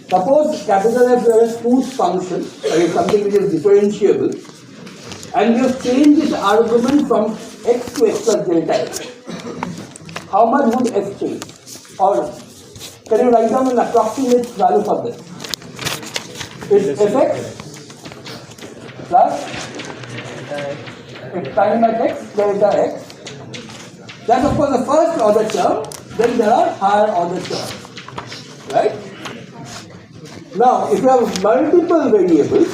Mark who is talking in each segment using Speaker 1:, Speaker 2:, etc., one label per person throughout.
Speaker 1: Suppose capital F were a smooth function, something which is differentiable, and you have changed its argument from x to x plus delta x. How much would f change? Or can you write down an approximate value for this? It's fx plus x prime at x delta x. That's of course the first order term. Then there are higher order terms, right? Now, if you have multiple variables,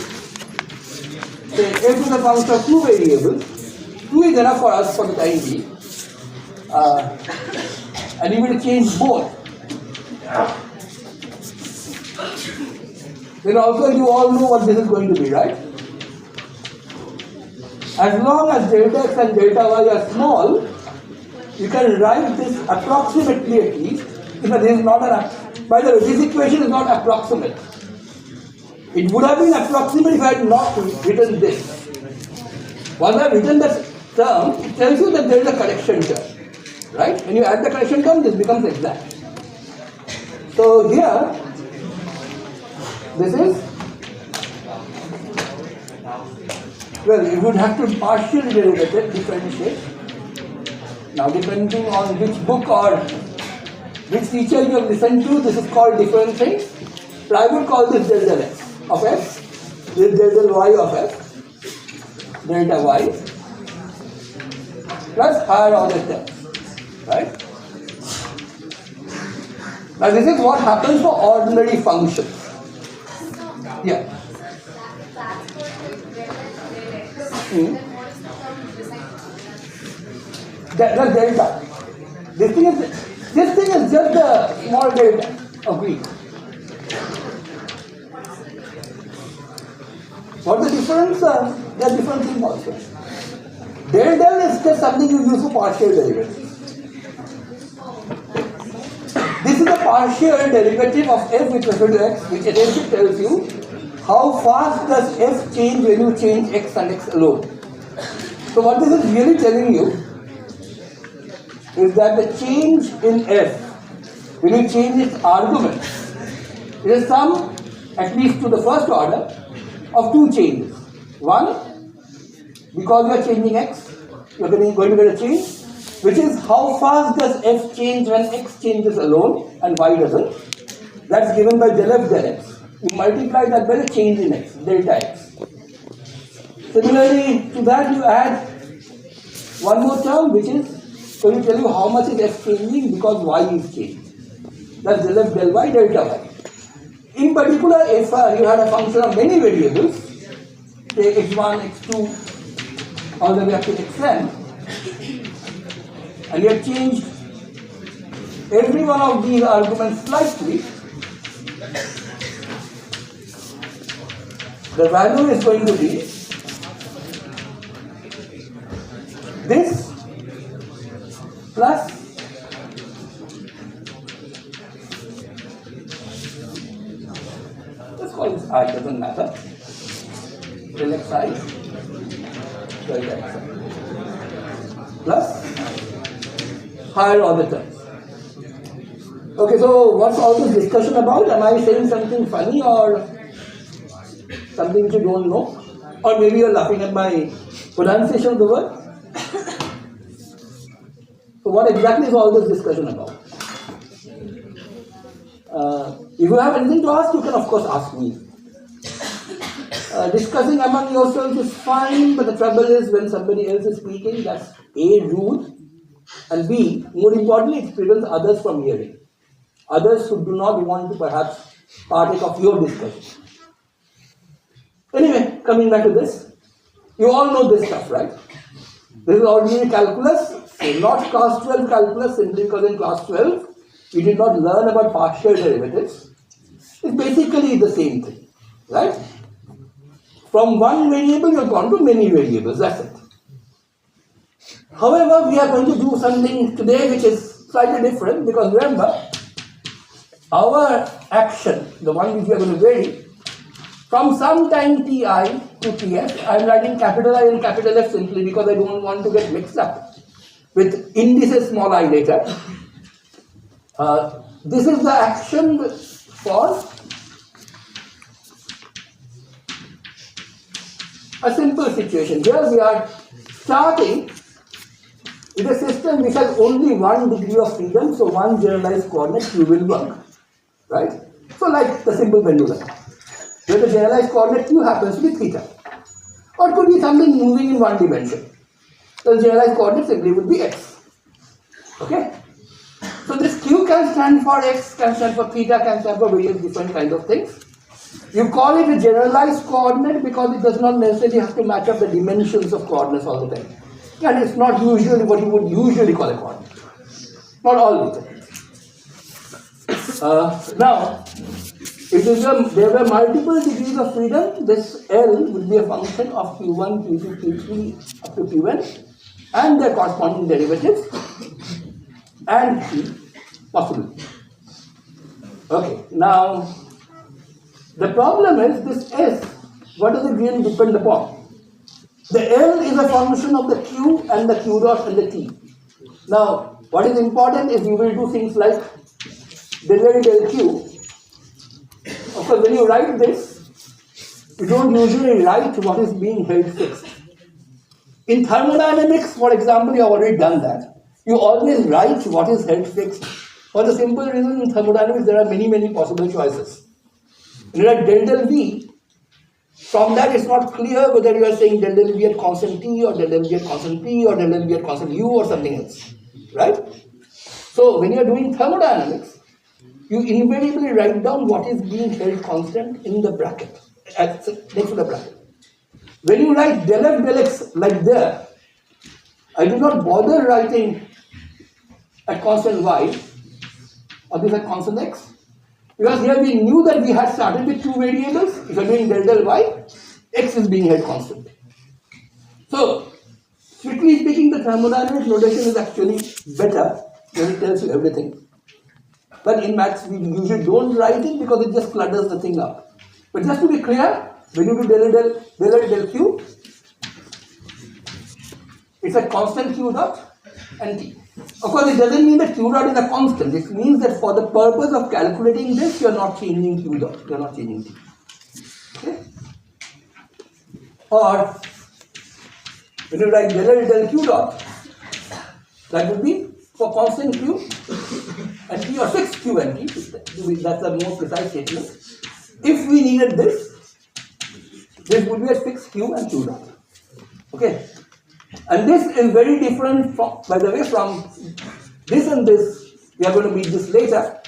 Speaker 1: say f is a function of two variables, 2 is enough for us for the time being, and you will change both. Then also you all know what this is going to be, right? As long as delta x and delta y are small, you can write this approximately at least. This is not by the way, this equation is not approximate. It would have been approximate if I had not written this. Once I have written this term, it tells you that there is a correction term. Right? When you add the correction term, this becomes exact. So here, this is, well, you would have to partially derivative, differentiate. Now, depending on which book or which teacher you have listened to, this is called different things. So I would call this del del x of f, this del del y of f, delta y, plus higher order terms, right? Now this is what happens for ordinary functions. Yeah. That's delta. This thing is just a small delta of V. What's the difference? There are different things also. Del del is just something you use for partial derivatives. This is a partial derivative of f with respect to x, which essentially tells you how fast does f change when you change x and x alone. So what this is really telling you is that the change in f, when you change its argument, is a sum, at least to the first order, of two changes. One, because you are changing x, you are going to get a change, which is how fast does f change when x changes alone and y doesn't. That's given by del f del x. You multiply that by the change in x, delta x. Similarly, to that you add one more term, which is going to tell you how much is f changing because y is changing. That's del f del y delta y. In particular, if you had a function of many variables, say x1, x2, all the way up to xn, and you have changed every one of these arguments slightly, the value is going to be this plus let's call this I, doesn't matter, del xi delta xi plus higher order terms. Okay, so what's all this discussion about? Am I saying something funny or something which you don't know? Or maybe you're laughing at my pronunciation of the word? So what exactly is all this discussion about? If you have anything to ask, you can of course ask me. Discussing among yourselves is fine, but the trouble is when somebody else is speaking, that's A, rude, and B, more importantly, it prevents others from hearing. Others who do not want to perhaps partake of your discussion. Anyway, coming back to this, you all know this stuff, right? This is ordinary calculus, not class 12 calculus, simply because in class 12, you did not learn about partial derivatives. It's basically the same thing, right? From one variable, you have gone to many variables, that's it. However, we are going to do something today which is slightly different, because remember, our action, the one which we are going to vary, from some time ti to ts, I am writing capital I and capital F simply because I don't want to get mixed up with indices small I later. This is the action for a simple situation. Here we are starting with a system which has only 1 degree of freedom, so one generalized coordinate q will work, right? So like the simple pendulum, where the generalized coordinate q happens to be theta, or it could be something moving in one dimension. So the generalized coordinate simply would be x. Okay? So this q can stand for x, can stand for theta, can stand for various different kinds of things. You call it a generalized coordinate because it does not necessarily have to match up the dimensions of coordinates all the time. And it's not usually what you would usually call a coordinate. Not always. Now, if there were multiple degrees of freedom, this L would be a function of q1, q2, q3 up to qn and their corresponding derivatives and t possible. Okay, now the problem is this S, what does it really depend upon? The L is a function of the q and the q dot and the t. Now, what is important is you will do things like del L del q. Of course, when you write this, you don't usually write what is being held fixed. In thermodynamics, for example, you have already done that. You always write what is held fixed. For the simple reason in thermodynamics, there are many possible choices. When you write del V, from that it's not clear whether you are saying del V at constant t or del V at constant p or del V at constant u or something else. Right? So when you are doing thermodynamics, you invariably write down what is being held constant in the bracket, next to the bracket. When you write del F del x like there, I do not bother writing at constant y or this at constant x. Because here we knew that we had started with 2 variables. If you are doing del y, x is being held constant. So, strictly speaking, the thermodynamic notation is actually better when it tells you everything. But in maths, we usually don't write it because it just clutters the thing up. But just to be clear, when you do del q, it's a constant q dot and t. Of course, it doesn't mean that q dot is a constant. It means that for the purpose of calculating this, you are not changing q dot. You are not changing t. Okay? Or when you write del q dot, that would be for constant q and t or fixed q and t. That's a more precise statement. If we needed this would be a fixed q and q dot. Okay? And this is very different from, by the way, from this and this. We are going to meet this later.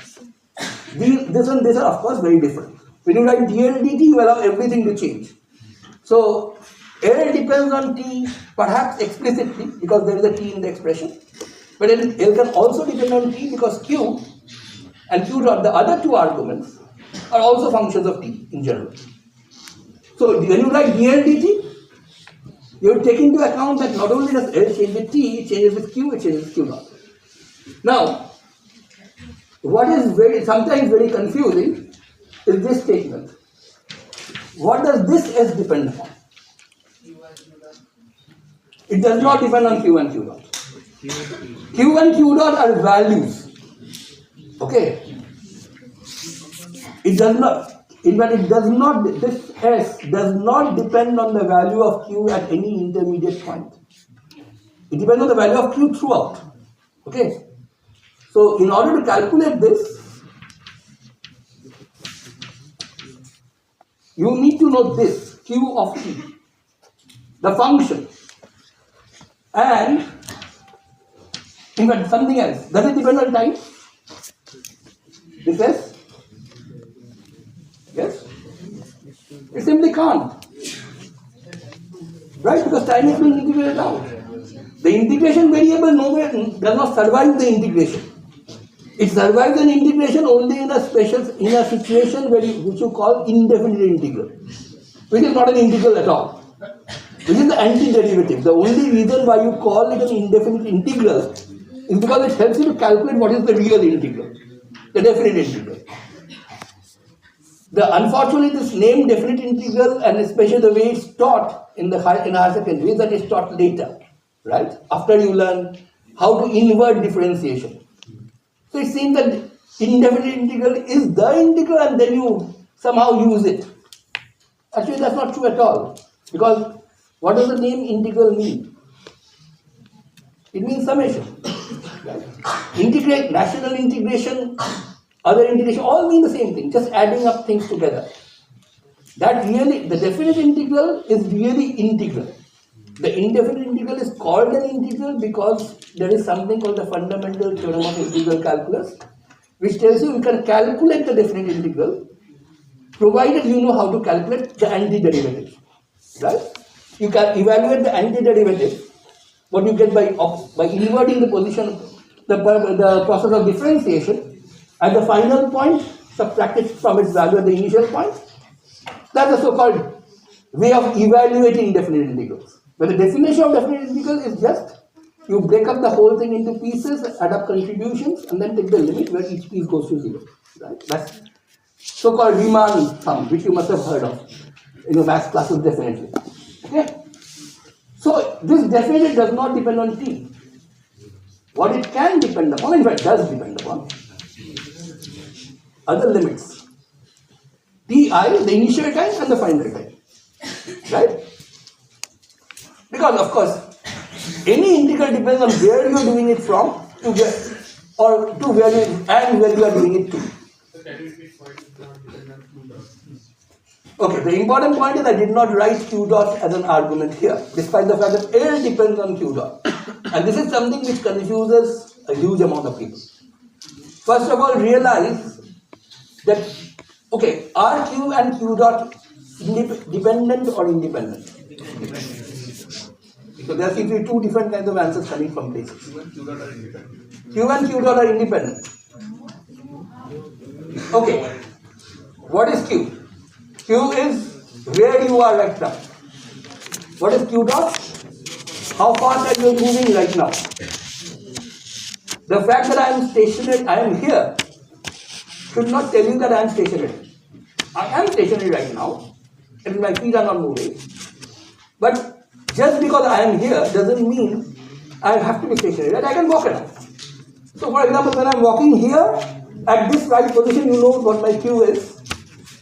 Speaker 1: This and this are of course very different. When you write dl dt, you allow everything to change. So L depends on t, perhaps explicitly because there is a t in the expression. But L can also depend on t because q and q dot, the other two arguments, are also functions of t in general. So when you write dl dt, you take into account that not only does L change with t, it changes with q, it changes with q dot. Now, what is sometimes very confusing is this statement. What does this S depend upon? It does not depend on q and q dot. Q and q dot are values. Okay? It does not. In fact, this S does not depend on the value of q at any intermediate point. It depends on the value of q throughout. Okay? So, in order to calculate this, you need to know this, q of t, the function, and in fact something else. Does it depend on time? This S? Yes? It simply can't. Right? Because time is being integrated out. The integration variable nowhere does not survive the integration. It survives an integration only in a situation which you call indefinite integral, which is not an integral at all, which is the antiderivative. The only reason why you call it an indefinite integral is because it helps you to calculate what is the real integral, the definite integral. Unfortunately, this name definite integral, and especially the way it's taught in higher secondary, is that it's taught later, right? After you learn how to invert differentiation. So it seems that indefinite integral is the integral and then you somehow use it. Actually, that's not true at all. Because What does the name integral mean? It means summation. Right? Integrate, rational integration, other integration, all mean the same thing, just adding up things together. That really, the definite integral is really integral. The indefinite integral is called an integral because there is something called the fundamental theorem of integral calculus, which tells you can calculate the definite integral provided you know how to calculate the antiderivative. Right? You can evaluate the antiderivative, what you get by inverting the position, the process of differentiation, at the final point, subtract it from its value at the initial point. That's the so-called way of evaluating definite integrals. But the definition of definite integral is just you break up the whole thing into pieces, add up contributions, and then take the limit where each piece goes to 0. Right? That's so-called Riemann sum, which you must have heard of in your math classes definitely. Okay? So this definitely does not depend on t. What it can depend upon, in fact does depend upon, are the limits. Ti, the initial time and the final time. Right? Because of course, any integral depends on where you are doing it from to where, or to where you, and where you are doing it to. Okay, the important point is I did not write q dot as an argument here, despite the fact that L depends on q dot. And this is something which confuses a huge amount of people. First of all, realize that, okay, are q and q dot dependent or independent? So there seem to be two different kinds of answers coming from places. Q and q dot are independent. Q and q dot are independent. Okay, what is q? Q is where you are right now. What is q dot? How fast are you moving right now? The fact that I am stationary, I am here, should not tell you that I am stationary. I am stationary right now, and my feet are not moving. But just because I am here doesn't mean I have to be stationary, right? I can walk around. So for example, when I am walking here, at this right position, you know what my q is.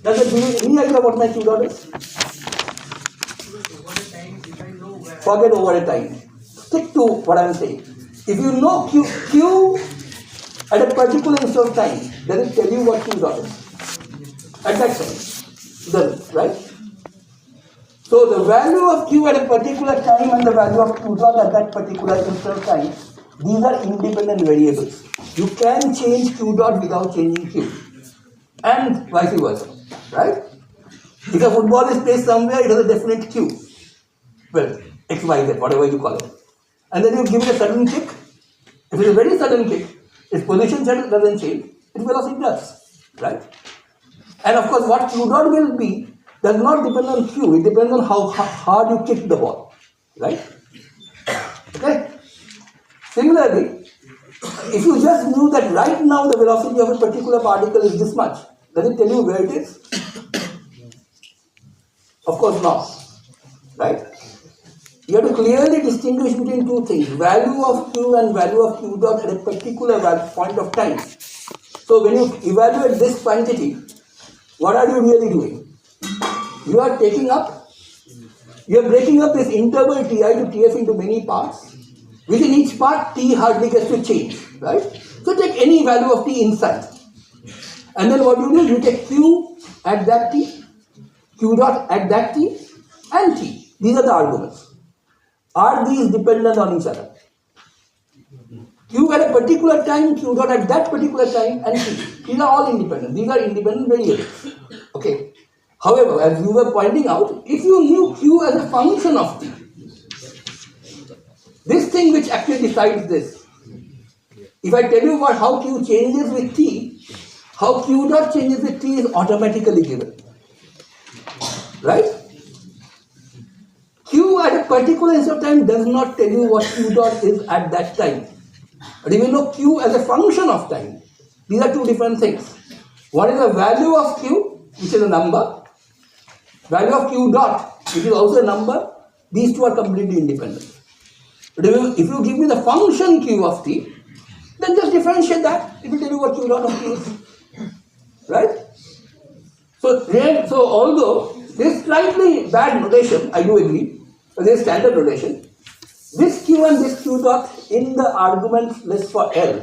Speaker 1: Does it give you any idea what my q dot is? Forget over a time. Stick to what I am saying. If you know q at a particular instant of time, does it tell you what q dot is? At that time. Does it, right? So the value of q at a particular time and the value of q dot at that particular instant of time, these are independent variables. You can change q dot without changing q. And vice versa. Right? If a football is placed somewhere, it has a definite q. Well, x, y, z, whatever you call it. And then you give it a sudden kick. If it is a very sudden kick, its position doesn't change, its velocity does. Right? And of course, what q dot will be does not depend on q. It depends on how hard you kick the ball. Right? Okay? Similarly, if you just knew that right now the velocity of a particular particle is this much, does it tell you where it is? Of course not. Right? You have to clearly distinguish between two things, value of q and value of q dot at a particular point of time. So when you evaluate this quantity, what are you really doing? You are taking up, you are breaking up this interval ti to tf into many parts. Within each part, t hardly gets to change. Right? So take any value of t inside. And then what you do, you take q at that t, q dot at that t, and t. These are the arguments. Are these dependent on each other? Q at a particular time, q dot at that particular time, and t. These are all independent. These are independent variables. Okay. However, as you were pointing out, if you knew q as a function of t, this thing which actually decides this, if I tell you how q changes with t, how q dot changes with t is automatically given. Right? Q at a particular instant of time does not tell you what q dot is at that time. But even though q as a function of time, these are two different things. One is the value of q, which is a number. Value of q dot, which is also a number. These two are completely independent. But if you give me the function q of t, then just differentiate that. It will tell you what q dot of t is. Right? So although this slightly bad notation, I do agree, So there is standard relation. This q and this q dot in the argument list for L,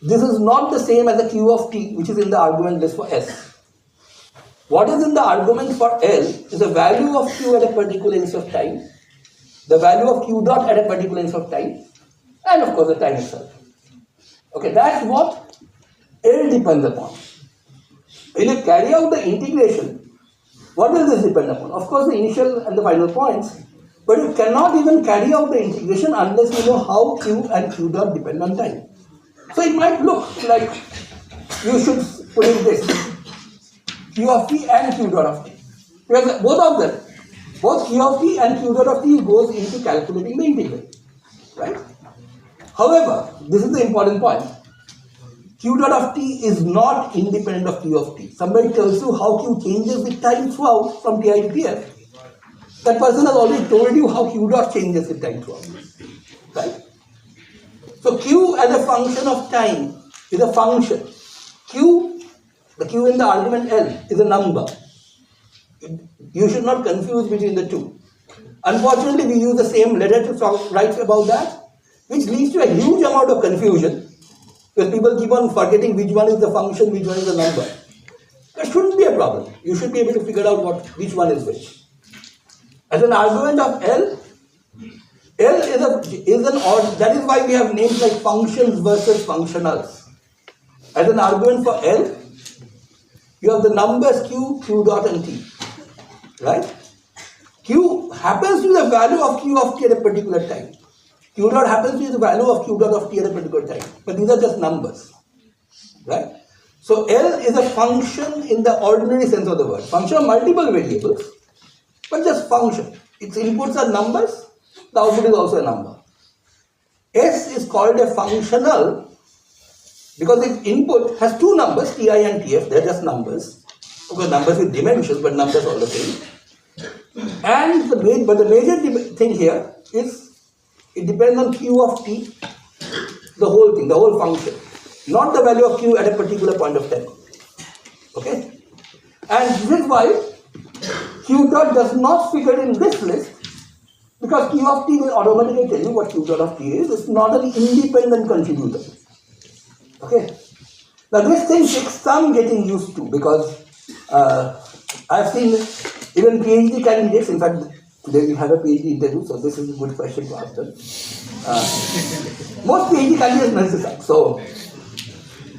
Speaker 1: this is not the same as the q of t which is in the argument list for S. What is in the argument for L is the value of q at a particular instance of time, the value of q dot at a particular instance of time, and of course the time itself. Okay, that's what L depends upon. When you carry out the integration, what does this depend upon? Of course the initial and the final points, but you cannot even carry out the integration unless you know how q and q dot depend on time. So it might look like you should put in this, q of t and q dot of t. Because both of them, both q of t and q dot of t goes into calculating the integral. Right? However, this is the important point. Q dot of t is not independent of q of t. Somebody tells you how q changes with time throughout from ti to tf. That person has already told you how q dot changes with time throughout. Right? So q as a function of time is a function. The q in the argument L is a number. You should not confuse between the two. Unfortunately, we use the same letter to write about that, which leads to a huge amount of confusion. Because people keep on forgetting which one is the function, which one is the number. That shouldn't be a problem. You should be able to figure out which one is which. As an argument of L is an odd. That is why we have names like functions versus functionals. As an argument for L, you have the numbers q, q dot and t. Right? Q happens to be the value of q of t at a particular time. Q dot happens to be the value of q dot of t at a particular time. But these are just numbers. Right? So L is a function in the ordinary sense of the word. Function of multiple variables, but just function. Its inputs are numbers, the output is also a number. S is called a functional because its input has two numbers, ti and tf, they are just numbers. Of course, numbers with dimensions, but numbers all the same. And the major thing here is it depends on q of t, the whole thing, the whole function, not the value of q at a particular point of time. Okay? And this is why q dot does not figure in this list, because q of t will automatically tell you what q dot of t is. It's not an independent contributor. Okay? Now this thing takes some getting used to, because I've seen even PhD candidates, in fact today we have a PhD interview, so this is a good question to ask them. Most PhD candidates know this.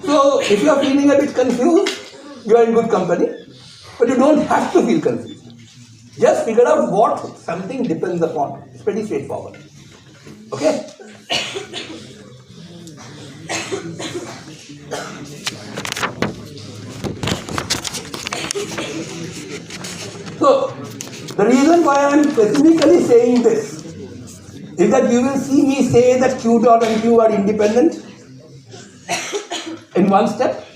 Speaker 1: So if you are feeling a bit confused, you are in good company, but you don't have to feel confused. Just figure out what something depends upon. It's pretty straightforward. Okay? So, the reason why I am specifically saying this is that you will see me say that q dot and q are independent in one step.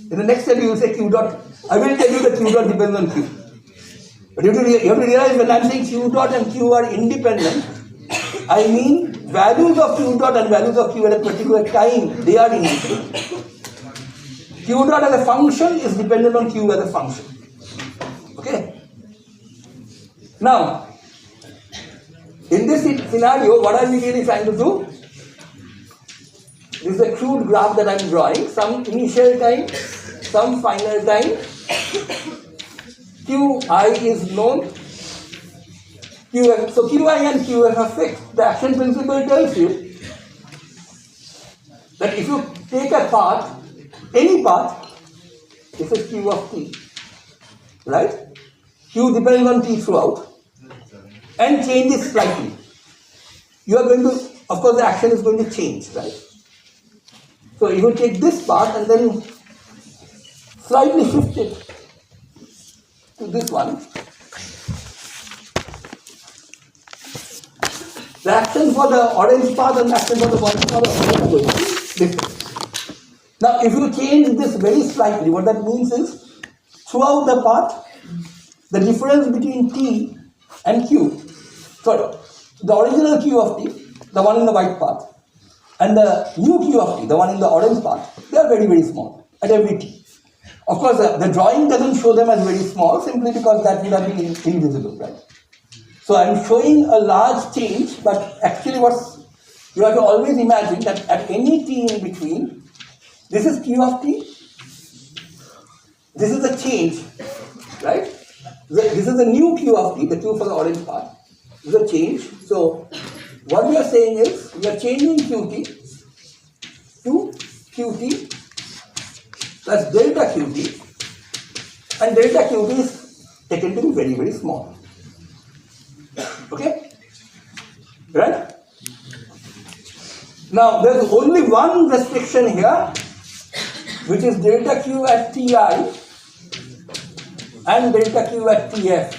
Speaker 1: In the next step you will say q dot. I will tell you that q dot depends on q. But you have to realize when I am saying q dot and q are independent, I mean values of q dot and values of q at a particular time, they are independent. Q dot as a function is dependent on q as a function. Okay? Now, in this scenario, what are we really trying to do? This is a crude graph that I am drawing. Some initial time, some final time. Qi is known. Qf. So Qi and Qf are fixed. The action principle tells you that if you take a path, any path, this is Q of t, right? Q depends on t throughout and changes slightly. You are going to, of course the action is going to change, right? So you will take this path and then slightly shift it to this one. The action for the orange path and the action for the white path are going to be different. Now, if you change this very slightly, what that means is, throughout the path, the difference between t and q, sorry, the original q of t, the one in the white path, and the new q of t, the one in the orange path, they are very, very small at every t. Of course, the drawing doesn't show them as very small simply because that would have been invisible, right? So I am showing a large change, but actually you have to always imagine that at any t in between, this is q of t, this is a change, right? This is the new q of t, the q for the orange part. This is a change. So what we are saying is we are changing qt to qt plus delta qt, and delta qt is taken to be very, very small. Okay? Right? Now there is only one restriction here, which is delta q at ti and delta q at tf.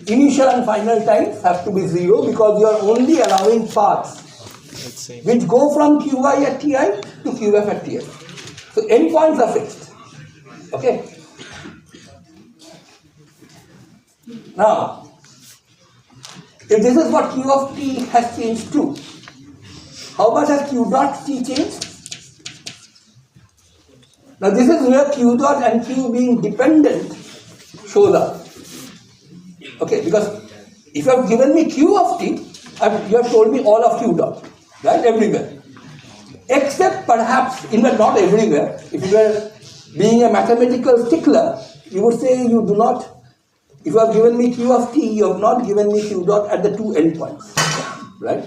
Speaker 1: Initial and final times have to be 0 because you are only allowing paths which go from qi at ti to qf at tf. So endpoints are fixed. Okay? Now, if this is what q of t has changed to, how much has q dot t changed? Now this is where q dot and q being dependent shows up. Okay, because if you have given me q of t, you have told me all of q dot, right, everywhere. Except perhaps, in fact not everywhere, if you were being a mathematical stickler, you would say you do not, if you have given me q of t, you have not given me q dot at the two endpoints, right?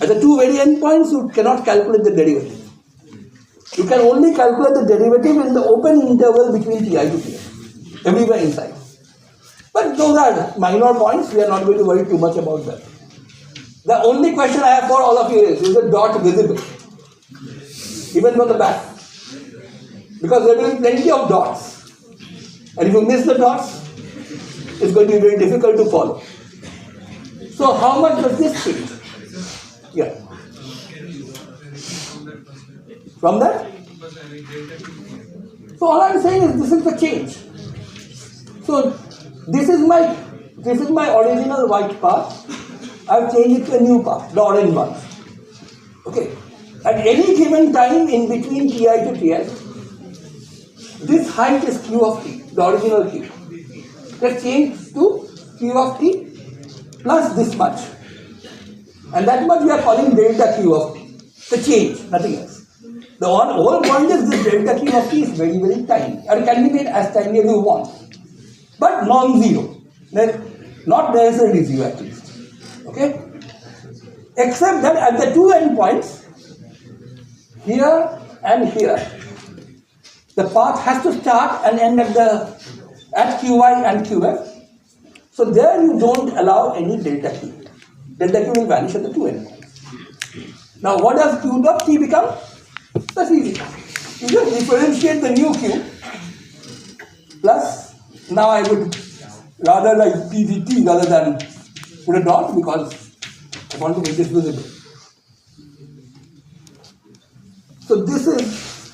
Speaker 1: At the two very endpoints, you cannot calculate the derivative. You can only calculate the derivative in the open interval between ti to tf, everywhere inside. But those are minor points, we are not going to worry too much about that. The only question I have for all of you is the dot visible? Even from the back. Because there will be plenty of dots. And if you miss the dots, it's going to be very difficult to follow. So how much does this change? Yeah. From that? So all I am saying is this is the change. So this is my original white part. I have changed it to a new part, the orange one. Okay. At any given time in between ti to tf, this height is q of t, the original q. Let's change to q of t plus this much. And that much we are calling delta q of t. The change, nothing else. The whole point is this delta q of t is very, very tiny. And can be made as tiny as you want. But non-zero. Not necessarily zero at least. Okay? Except that at the two endpoints, here and here, the path has to start and end at qi and qf. So there you don't allow any delta q. Delta q will vanish at the two endpoints. Now what does q dot t become? That's easy. You just differentiate the new q plus, now I would rather like pdt rather than put a dot because I want to make this visible. So this is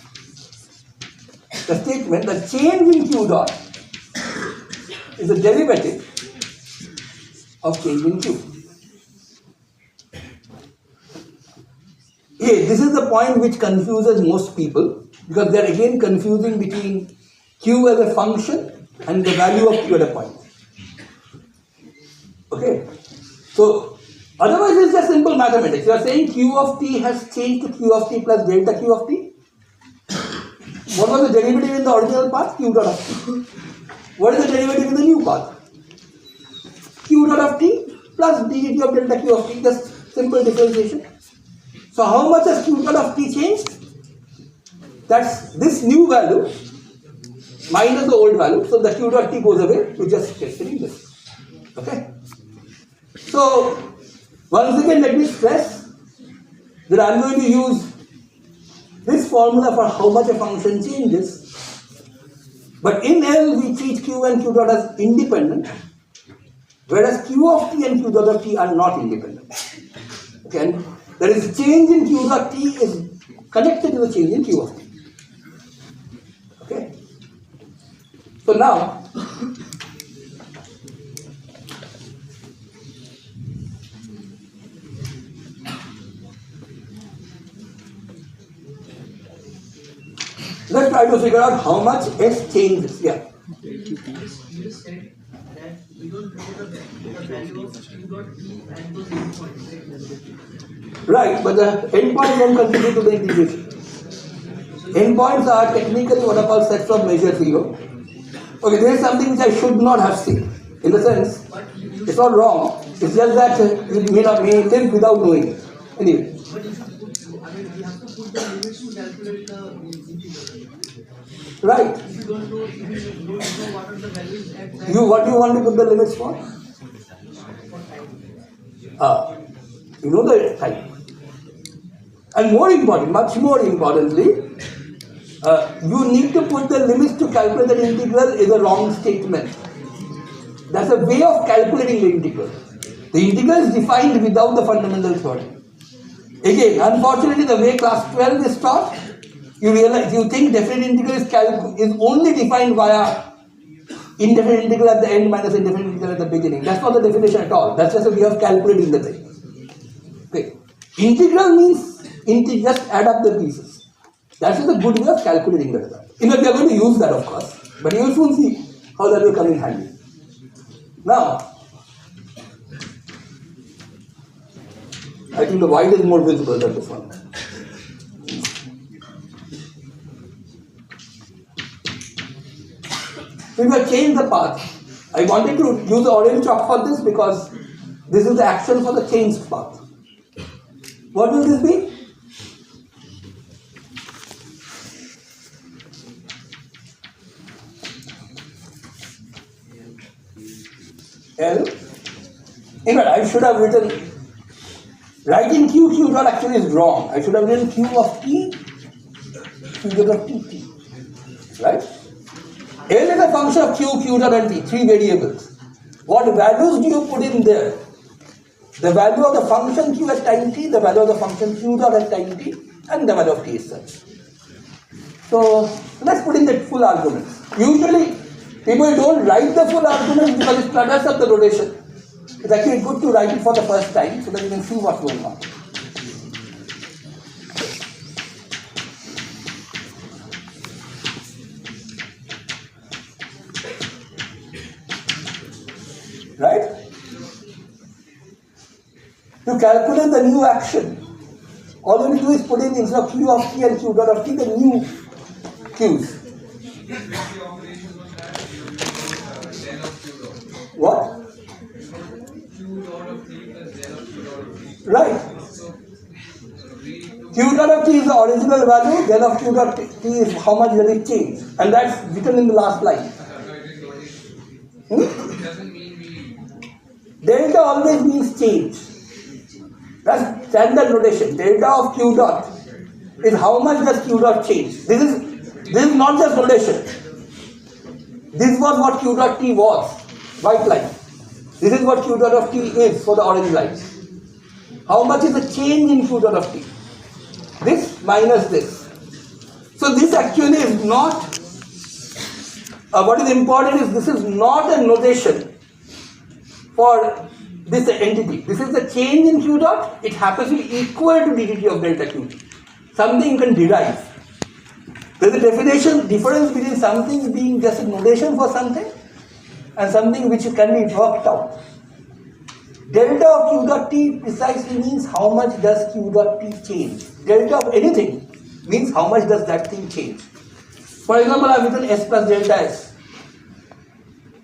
Speaker 1: the statement that change in q dot is a derivative of change in q. Hey, this is the point which confuses most people because they are again confusing between q as a function and the value of q at a point. Okay, so otherwise it's just simple mathematics. You are saying q of t has changed to q of t plus delta q of t. What was the derivative in the original path? Q dot of t. What is the derivative in the new path? Q dot of t plus ddt of delta q of t. Just simple differentiation. So how much has q dot of t changed? That's this new value minus the old value. So the q dot t goes away. You just getting this. Okay. So once again, let me stress that I am going to use this formula for how much a function changes. But in L, we treat q and q dot as independent, whereas q of t and q dot of t are not independent. Okay, and there is a change in q dot t is connected to the change in q of t. Okay. So now, let's try to figure out how much S changes. Yeah.
Speaker 2: You said that we don't know the value of q dot t and those endpoints, right?
Speaker 1: Right, but the endpoints don't contribute to the integration. Endpoints are technically what are called sets of measure zero. Okay, there is something which I should not have seen. In the sense, it's not wrong. It's just that you may think without knowing. Anyway.
Speaker 2: But if you put, I mean, we have to put the limits to calculate the integral.
Speaker 1: Right.
Speaker 2: If you don't know, if you don't know what are the values at that.
Speaker 1: What do you want to put the limits for? You know the time. And more important, much more importantly, you need to put the limits to calculate the integral is a wrong statement. That's a way of calculating the integral. The integral is defined without the fundamental theorem. Again, unfortunately, the way class 12 is taught, you realize, you think definite integral is only defined via indefinite integral at the end minus indefinite integral at the beginning. That's not the definition at all. That's just a way of calculating the thing. Okay. Integral means just add up the pieces. That's just a good way of calculating the result. In fact, we are going to use that, of course. But you will soon see how that will come in handy. Now, I think the white is more visible than this one. We will change the path. I wanted to use the orange chalk for this because this is the action for the changed path. What will this be? L. In fact, I should have written, writing q dot actually is wrong. I should have written q of t, q dot of t. Right? L is a function of q dot and t, three variables. What values do you put in there? The value of the function q at time t, the value of the function q dot at time t, and the value of t itself. So let's put in the full arguments. Usually people don't write the full arguments because it clutters up the notation. It's actually good to write it for the first time so that you can see what's going on. Right? To calculate the new action, all you need to do is put in instead of q of t and q dot of t the new q's. What? Right. Q dot of t is the original value, then of q dot t is how much does it change. And that's written in the last line. Delta always means change. That's standard notation. Delta of q dot is how much does q dot change. This is not just notation. This was what q dot t was, white line. This is what q dot of t is for the orange line. How much is the change in q dot of t? This minus this. So this actually is not, what is important is this is not a notation for this entity. This is the change in q dot. It happens to be equal to ddt of delta qt. Something you can derive. There is a difference between something being just a notation for something and something which can be worked out. Delta of q dot t precisely means how much does q dot t change. Delta of anything means how much does that thing change. For example, I have written s plus delta s.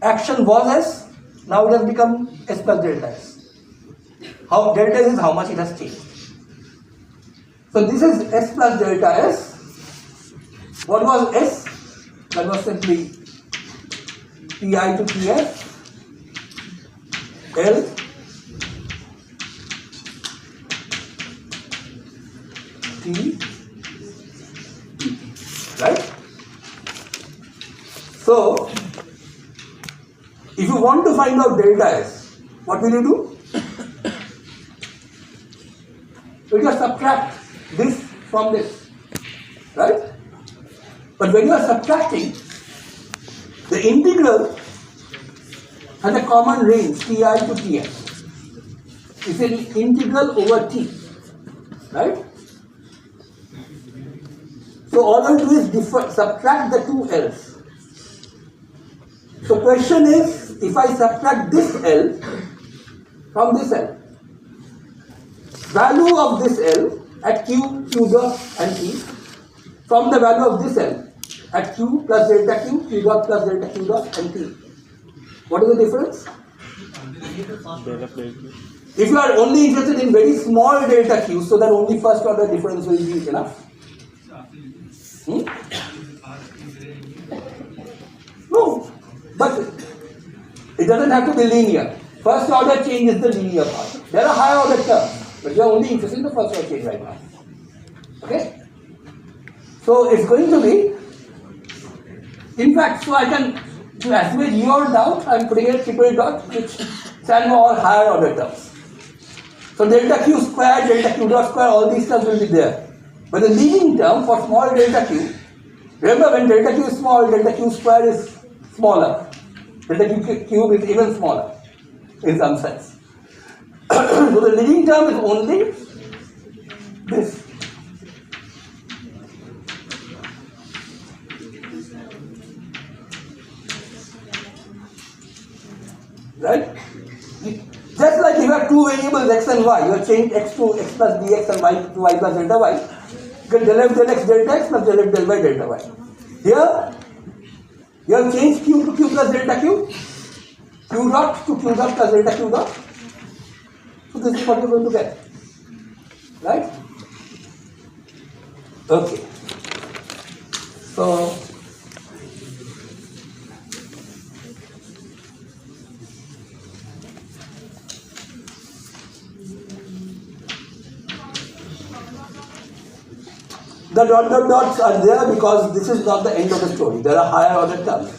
Speaker 1: Action was s, now it has become s plus delta s. How delta is how much it has changed. So this is s plus delta s. What was s? That was simply pi to ts, L, T, right? So, if you want to find out delta S, what will you do? You just subtract this from this, right? But when you are subtracting, the integral has a common range, Ti to Tn. It's an integral over T, right? So all I do is subtract the two L's. So question is, if I subtract this L from this L, value of this L at Q, Q dot and T from the value of this L at Q plus delta Q, Q dot plus delta Q dot and T. What is the difference? If you are only interested in very small delta Q, so then only first order difference will be enough. No, but it doesn't have to be linear. First order change is the linear part. There are higher order terms, but you are only interested in the first order change right now. Okay? So it's going to be, in fact, so I can, to assuage your doubt, I am putting a triple dot which stand for all higher order terms. So delta Q square, delta Q dot square, all these terms will be there. But the leading term for small delta Q, remember when delta Q is small, delta Q square is smaller. Delta Q cube is even smaller in some sense. So the leading term is only this. Right? Just like you have two variables x and y, you have changed x to x plus dx and y to y plus delta y. You can del f del x delta x plus del f del y delta y. Here, you have changed q to q plus delta q, q dot to q dot plus delta q dot. So this is what you are going to get. Right? Okay. So, the dot dot dots are there because this is not the end of the story. There are higher order terms.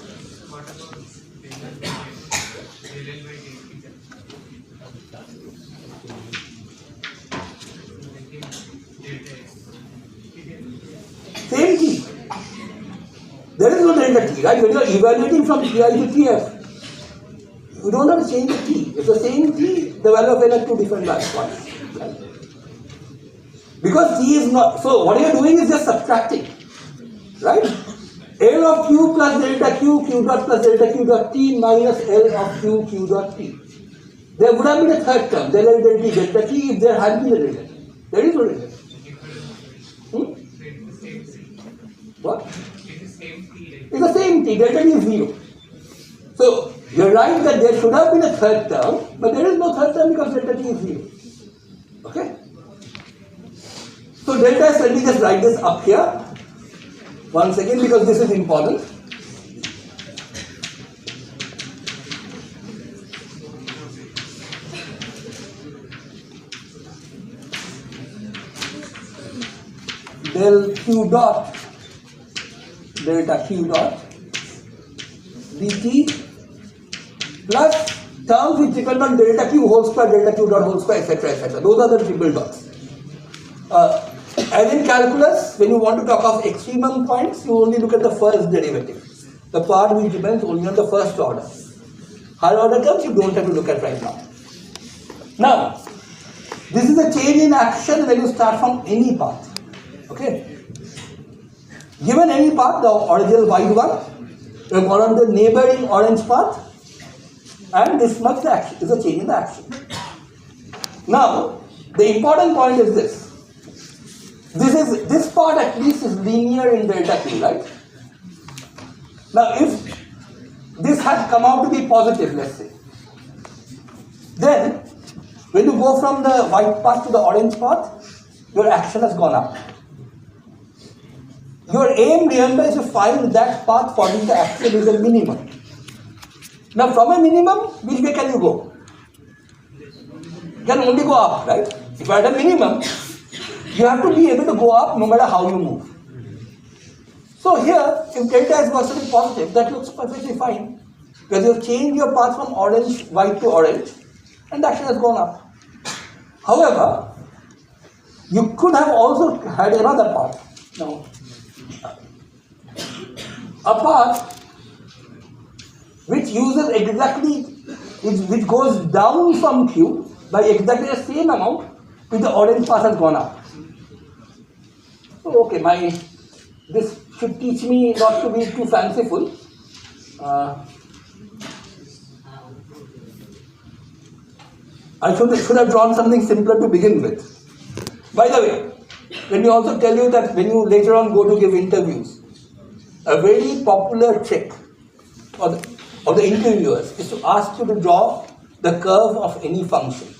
Speaker 1: Same T. There is no delta T, right? When you are evaluating from Ti to Tf, you don't have to change the T. It's the same T, the value of L at two different values. Right? Because T is not, so what you are doing is just subtracting, right? L of Q plus delta Q, Q dot plus delta Q dot T minus L of Q, Q dot T. There would have been a third term, del L del T delta T, if there had been a delta T. There is no delta T. What? It's the same T, delta T is 0. So, you are right that there should have been a third term, but there is no third term because delta T is 0. Okay? So delta S, let me just write this up here. Once again, because this is important. Del Q dot, delta Q dot, dt plus terms which depend on delta Q whole square, delta Q dot whole square, etc., etc. Those are the triple dots. As in calculus, when you want to talk of extremum points, you only look at the first derivative, the part which depends only on the first order. Higher order terms you don't have to look at right now. Now, this is a change in action when you start from any path. Okay? Given any path, the original white one, you have gone on the neighboring orange path, and this much the action is a change in the action. Now, the important point is this. This part at least is linear in delta Q, right? Now, if this had come out to be positive, let's say, then when you go from the white path to the orange path, your action has gone up. Your aim, remember, is to find that path for which the action is a minimum. Now, from a minimum, which way can you go? You can only go up, right? If you are at a minimum, you have to be able to go up no matter how you move. So here, if delta is going to be positive, that looks perfectly fine. Because you have changed your path from orange, white to orange, and the action has gone up. However, you could have also had another path. Now, a path which uses exactly, which goes down from Q by exactly the same amount, which the orange path has gone up. So, okay, this should teach me not to be too fanciful. I should have drawn something simpler to begin with. By the way, let me also tell you that when you later on go to give interviews, a very popular trick of the interviewers is to ask you to draw the curve of any function.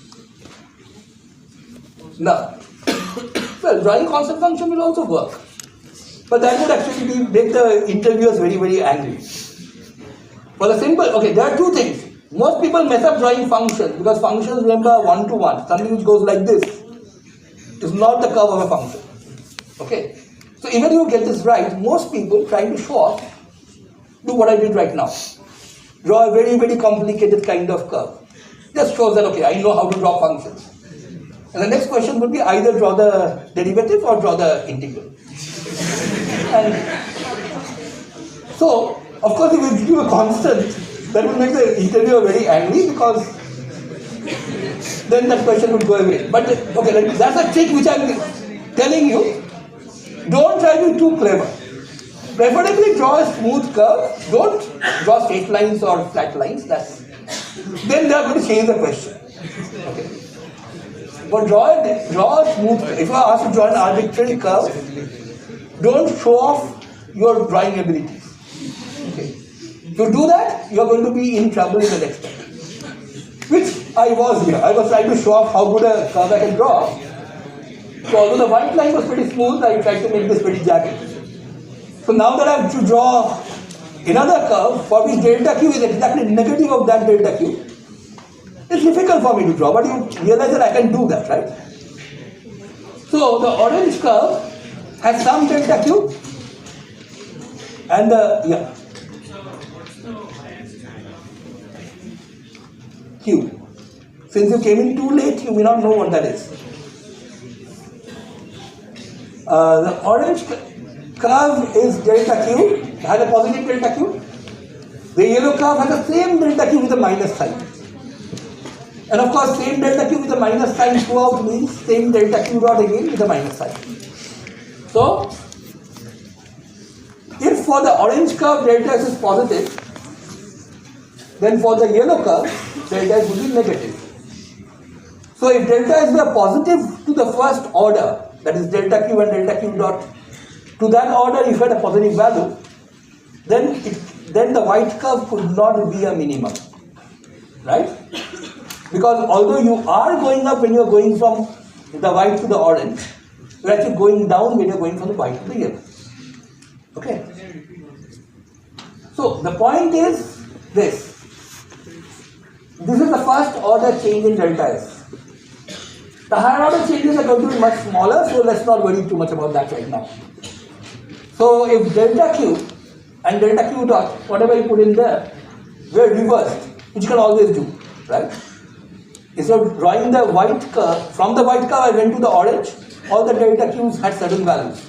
Speaker 1: Now, well, drawing constant function will also work, but that would actually make the interviewers very, very angry. For the simple, okay, there are two things. Most people mess up drawing functions because functions, remember, one-to-one. Something which goes like this is not the curve of a function. Okay, so even if you get this right, most people trying to show off do what I did right now. Draw a very, very complicated kind of curve. Just shows that, okay, I know how to draw functions. And the next question would be either draw the derivative or draw the integral. And so, of course, if you give a constant, that would make the interviewer very angry because then that question would go away. But okay, that's a trick which I'm telling you. Don't try to be too clever. Preferably draw a smooth curve. Don't draw straight lines or flat lines. Then they are going to change the question. Okay. But draw a smooth curve. If you are asked to draw an arbitrary curve, don't show off your drawing abilities. Okay. If you do that, you are going to be in trouble in the next step. Which I was here. I was trying to show off how good a curve I can draw. So although the white line was pretty smooth, I tried to make this pretty jagged. So now that I have to draw another curve for which delta q is exactly negative of that delta q, it's difficult for me to draw, but you realize that I can do that, right? So the orange curve has some delta q and q. Since you came in too late, you may not know what that is. The orange curve is delta q, has a positive delta q. The yellow curve has the same delta q with a minus sign. And of course, same delta q with a minus sign throughout means same delta q dot again with a minus sign. So, if for the orange curve delta s is positive, then for the yellow curve delta s will be negative. So, if delta s were positive to the first order, that is delta q and delta q dot, to that order if you had a positive value, then the white curve could not be a minimum, right? Because although you are going up when you are going from the white to the orange, you are actually going down when you are going from the white to the yellow. Okay? So the point is this. This is the first order change in delta S. The higher order changes are going to be much smaller, so let's not worry too much about that right now. So if delta q and delta q dot, whatever you put in there, were reversed, which you can always do, right? Instead of drawing the white curve, from the white curve I went to the orange, all the delta q's had certain values.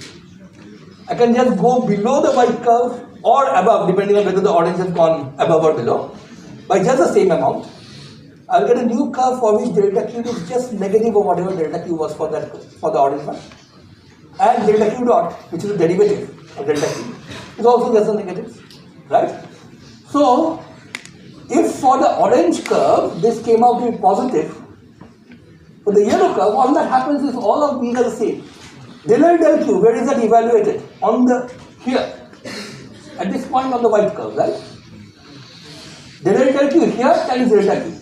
Speaker 1: I can just go below the white curve or above, depending on whether the orange has gone above or below, by just the same amount. I'll get a new curve for which delta q is just negative of whatever delta q was for the orange one. And delta q dot, which is the derivative of delta q, is also just a negative, right? So, if for the orange curve, this came out to be positive, for the yellow curve, all that happens is all of these are the same. Del L del Q, where is that evaluated? Here, at this point on the white curve, right? Del L del Q here times delta Q.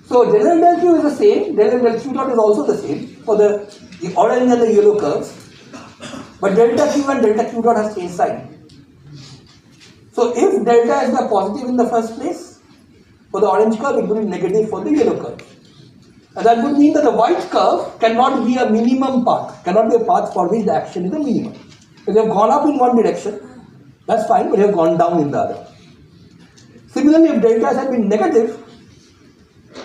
Speaker 1: So del L del Q is the same, del L del Q dot is also the same for the orange and the yellow curves, but delta Q and delta Q dot has changed sign. So if delta is the positive in the first place, for the orange curve it would be negative for the yellow curve. And that would mean that the white curve cannot be a minimum path, cannot be a path for which the action is a minimum. If you have gone up in one direction, that's fine, but you have gone down in the other. Similarly, if delta has been negative,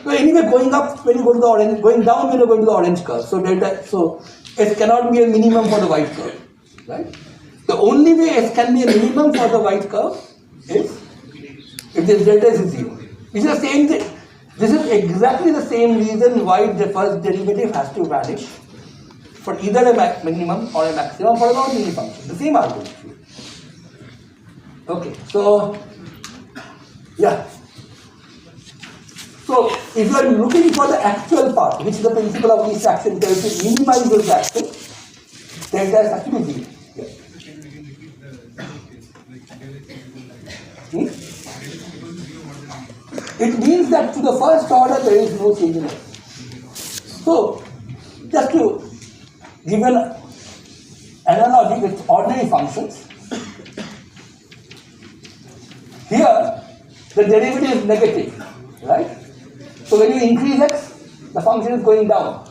Speaker 1: so anyway going up when you go to the orange, going down when you go to the orange curve. So S cannot be a minimum for the white curve, right? The only way S can be a minimum for the white curve is if this delta is 0. This is the same thing. This is exactly the same reason why the first derivative has to vanish for either a minimum or a maximum for a non-linear function. The same argument. Okay, so yeah. So if you are looking for the actual part, which the principle of least action tells you minimizes the action, then there is actually 0. Yeah. It means that to the first order there is no change in it. So, just to give an analogy with ordinary functions, here the derivative is negative, right? So when you increase x, the function is going down.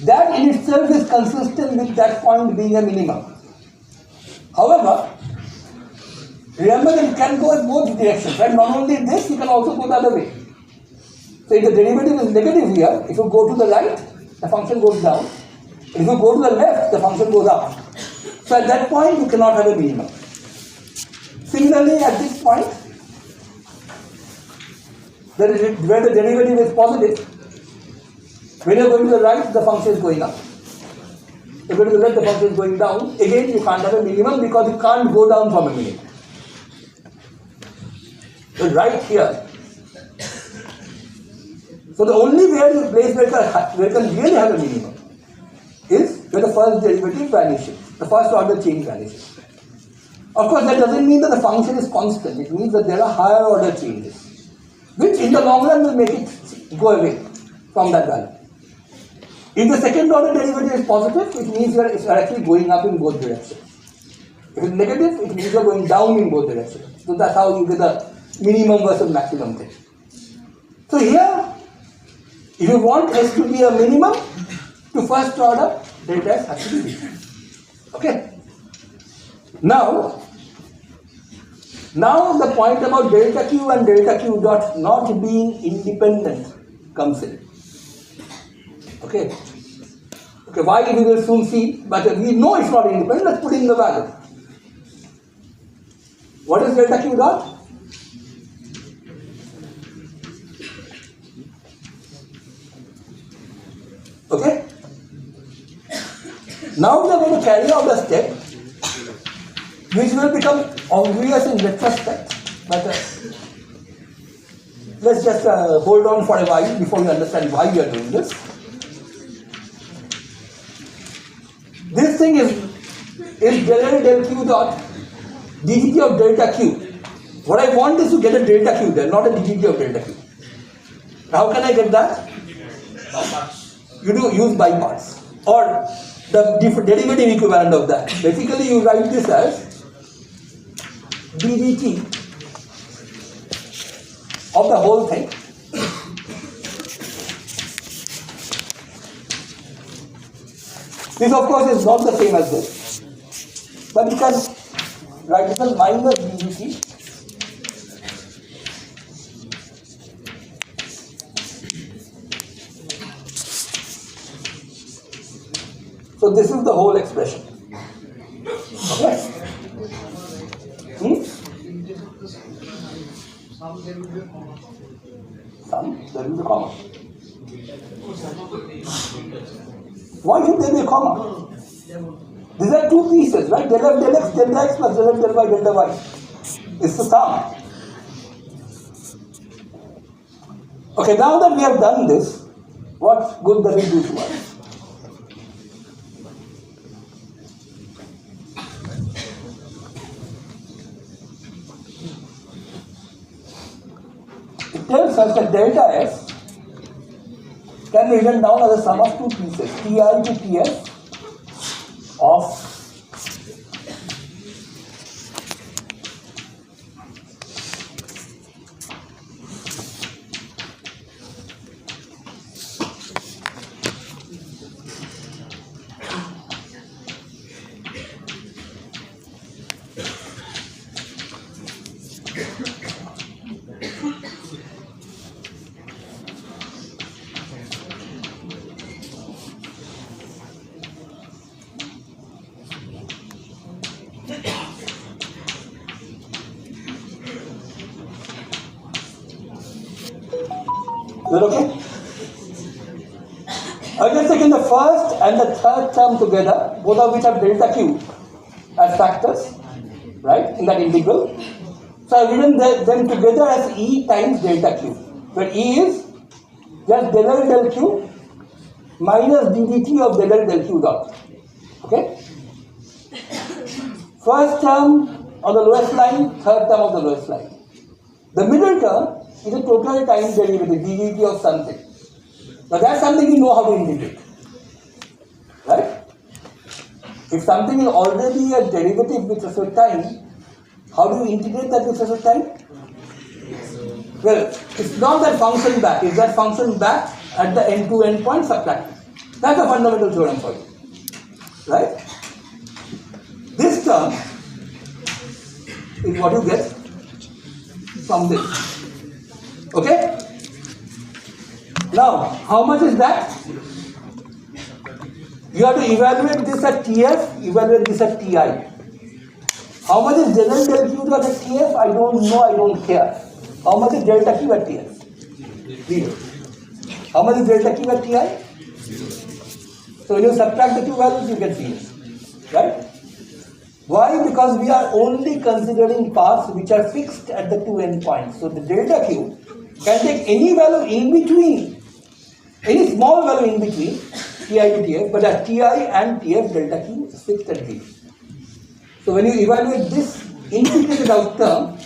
Speaker 1: That in itself is consistent with that point being a minimum. However, remember that it can go in both directions, right? Not only this, you can also go the other way. So if the derivative is negative here, if you go to the right, the function goes down. If you go to the left, the function goes up. So at that point, you cannot have a minimum. Similarly, at this point, where the derivative is positive, when you are going to the right, the function is going up. If you go to the left, the function is going down. Again, you can't have a minimum because you can't go down from a minimum. So right here. So the only place where you can really have a minimum is where the first derivative vanishes, the first order change vanishes. Of course, that doesn't mean that the function is constant. It means that there are higher order changes, which in the long run will make it go away from that value. If the second order derivative is positive, it means you are actually going up in both directions. If it's negative, it means you are going down in both directions. So that's how you get the minimum versus maximum thing. So here, if you want S to be a minimum to first order, delta S has to be 0. Okay? Now the point about delta Q and delta Q dot not being independent comes in. Okay? Okay, why we will soon see, but we know it's not independent, let's put in the value. What is delta Q dot? Okay? Now we are going to carry out a step which will become obvious in retrospect, but let's just hold on for a while before we understand why we are doing this. This thing is del Q dot dgt of delta Q. What I want is to get a delta Q there, not a dgt of delta Q. How can I get that? You do use by parts or the derivative equivalent of that. Basically, you write this as ddt of the whole thing this of course is not the same as this, but you can write it as minus ddt so this is the whole expression. Okay? Some there will be a comma. Why should there be a comma? These are two pieces, right? Del f del x, delta x plus del f del y, delta y. It's the sum. Okay, now that we have done this, what good does it do to us? It tells us that delta S can be written down as a sum of two pieces, Ti to Ts of Is that okay? I just taken the first and the third term together, both of which have delta Q as factors, right, in that integral. So I've written them together as E times delta Q, where E is just del L del Q minus ddt of del L del Q dot. Okay? First term on the lowest line, third term of the lowest line. The middle term is a total time derivative, ddt of something. Now that's something you know how to integrate. Right? If something is already a derivative with respect to time, how do you integrate that with respect to time? Well, it's not that function back, it's that function back at the end to end point subtract. That's a fundamental theorem for you. Right? This term is what you get from this. Okay? Now, how much is that? You have to evaluate this at TF, evaluate this at TI. How much is del L del Q dot at TF? I don't know, I don't care. How much is delta Q at TF? 0. How much is delta Q at TI? So when you subtract the two values, you get 0. Right? Why? Because we are only considering paths which are fixed at the two endpoints. So the delta Q can take any value in between, any small value in between Ti to Tf, but at Ti and Tf, delta Q is fixed at 0. So when you evaluate this integrated out term,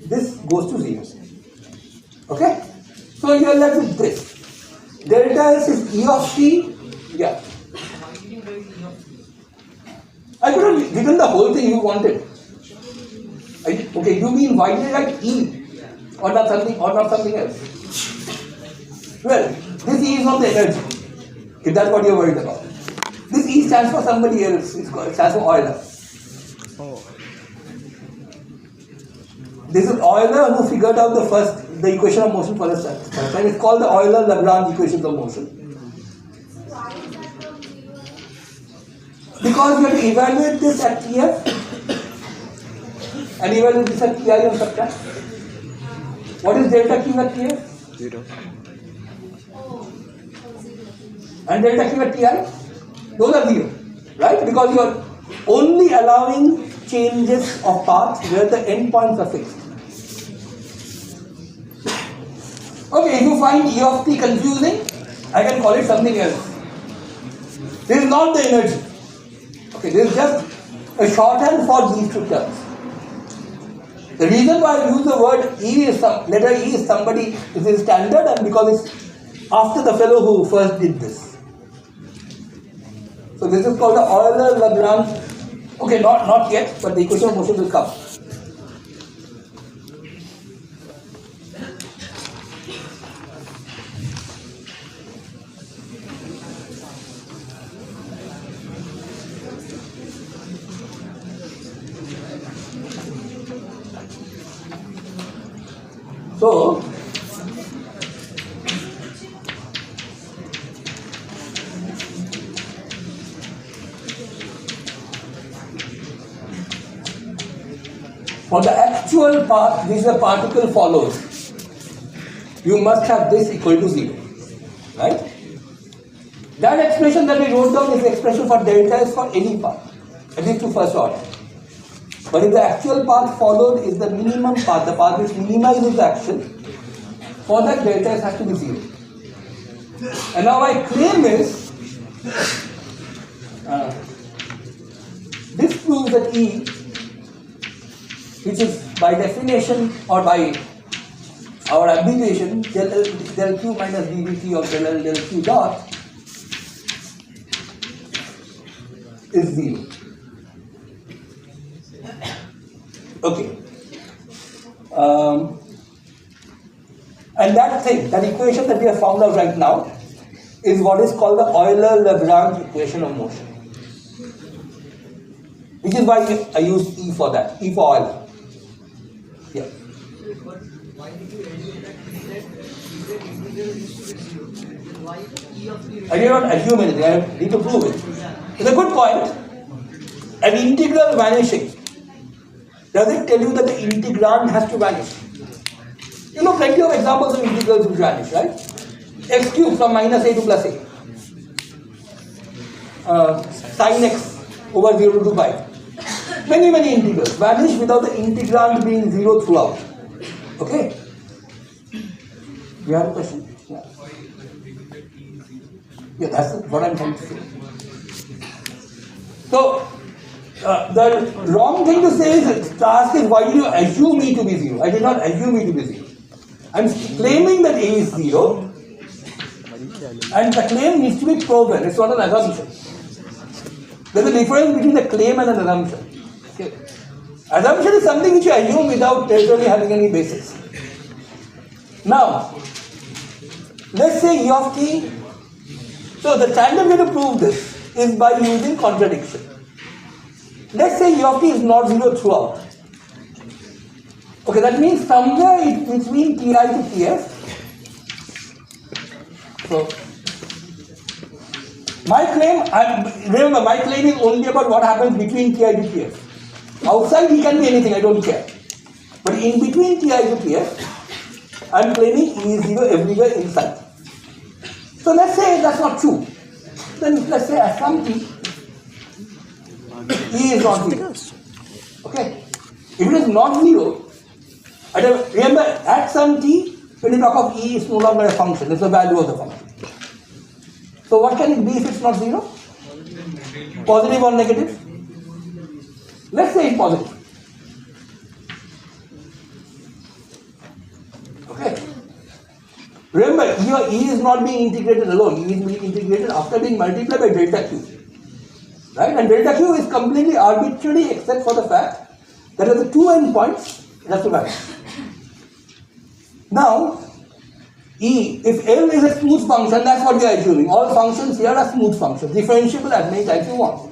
Speaker 1: this goes to 0. Okay? So you are left with this. Delta S is E of t. Yeah. I could have written the whole thing you wanted. Okay, you mean why did I write E or not something else? Well, this E is not the energy, if that's what you're worried about. This E stands for somebody else, it stands for Euler. This is Euler who figured out the equation of motion for the first time. It's called the Euler-Lagrange equations of motion. Because you have to evaluate this at TF and evaluate this at TI and subtract. What is delta Q at TF?
Speaker 3: 0.
Speaker 1: And delta Q at TI? Those are 0. Right? Because you are only allowing changes of paths where the endpoints are fixed. Okay, if you find E of t confusing, I can call it something else. This is not the energy. Okay, this is just a shorthand for these two terms. The reason why I use the word E is letter E is somebody, this is standard, and because it's after the fellow who first did this. So this is called the Euler-Lagrange. Okay, not yet, but the equation of motion will come. So, for the actual path which the particle follows, you must have this equal to 0. Right? That expression that we wrote down is the expression for delta S for any path, at least to first order. But if the actual path followed is the minimum path, the path which minimizes the action, for that delta S has to be 0. And now my claim is, this proves that E, which is by definition or by our abbreviation, del Q minus ddt of del L del Q dot, is 0. Okay. And that thing, that equation that we have found out right now, is what is called the Euler-Lagrange equation of motion. Which is why I used E for that, E for Euler. Yeah.
Speaker 2: Why did you assume that integral used to be 0? Why E of t?
Speaker 1: I did not assume anything, I need to prove it. It's a good point. An integral vanishing. Does it tell you that the integrand has to vanish? You know plenty of examples of integrals which vanish, right? X cube from minus a to plus a. Sin x over 0 to 2 pi. Many integrals vanish without the integrand being 0 throughout. Okay? You have a question? Yeah. Yeah, that's what I'm trying to say. So, the wrong thing to say is, task is why do you assume E to be 0? I did not assume E to be 0. I'm claiming that A is 0, and the claim needs to be proven. It's not an assumption. There's a difference between a claim and an assumption. Okay. Assumption is something which you assume without necessarily having any basis. Now, let's say E of t. So the standard way to prove this is by using contradiction. Let's say E of t is not 0 throughout. Okay, that means somewhere between ti to ts. So my claim, remember, my claim is only about what happens between ti to ts. Outside E can be anything, I don't care. But in between ti to ts, I'm claiming E is 0 everywhere inside. So let's say that's not true. Then let's say at some t, E is not 0. Okay? If it is not 0, remember at some t, when you talk of E, it's no longer a function, it's the value of the function. So what can it be if it's not 0? Positive or negative? Let's say it's positive. Okay. Remember, here E is not being integrated alone, E is being integrated after being multiplied by delta Q. Right? And delta Q is completely arbitrary except for the fact that at the two endpoints, it has to vary. Now, E, if L is a smooth function, that's what we are assuming. All functions here are smooth functions, differentiable as many times you want.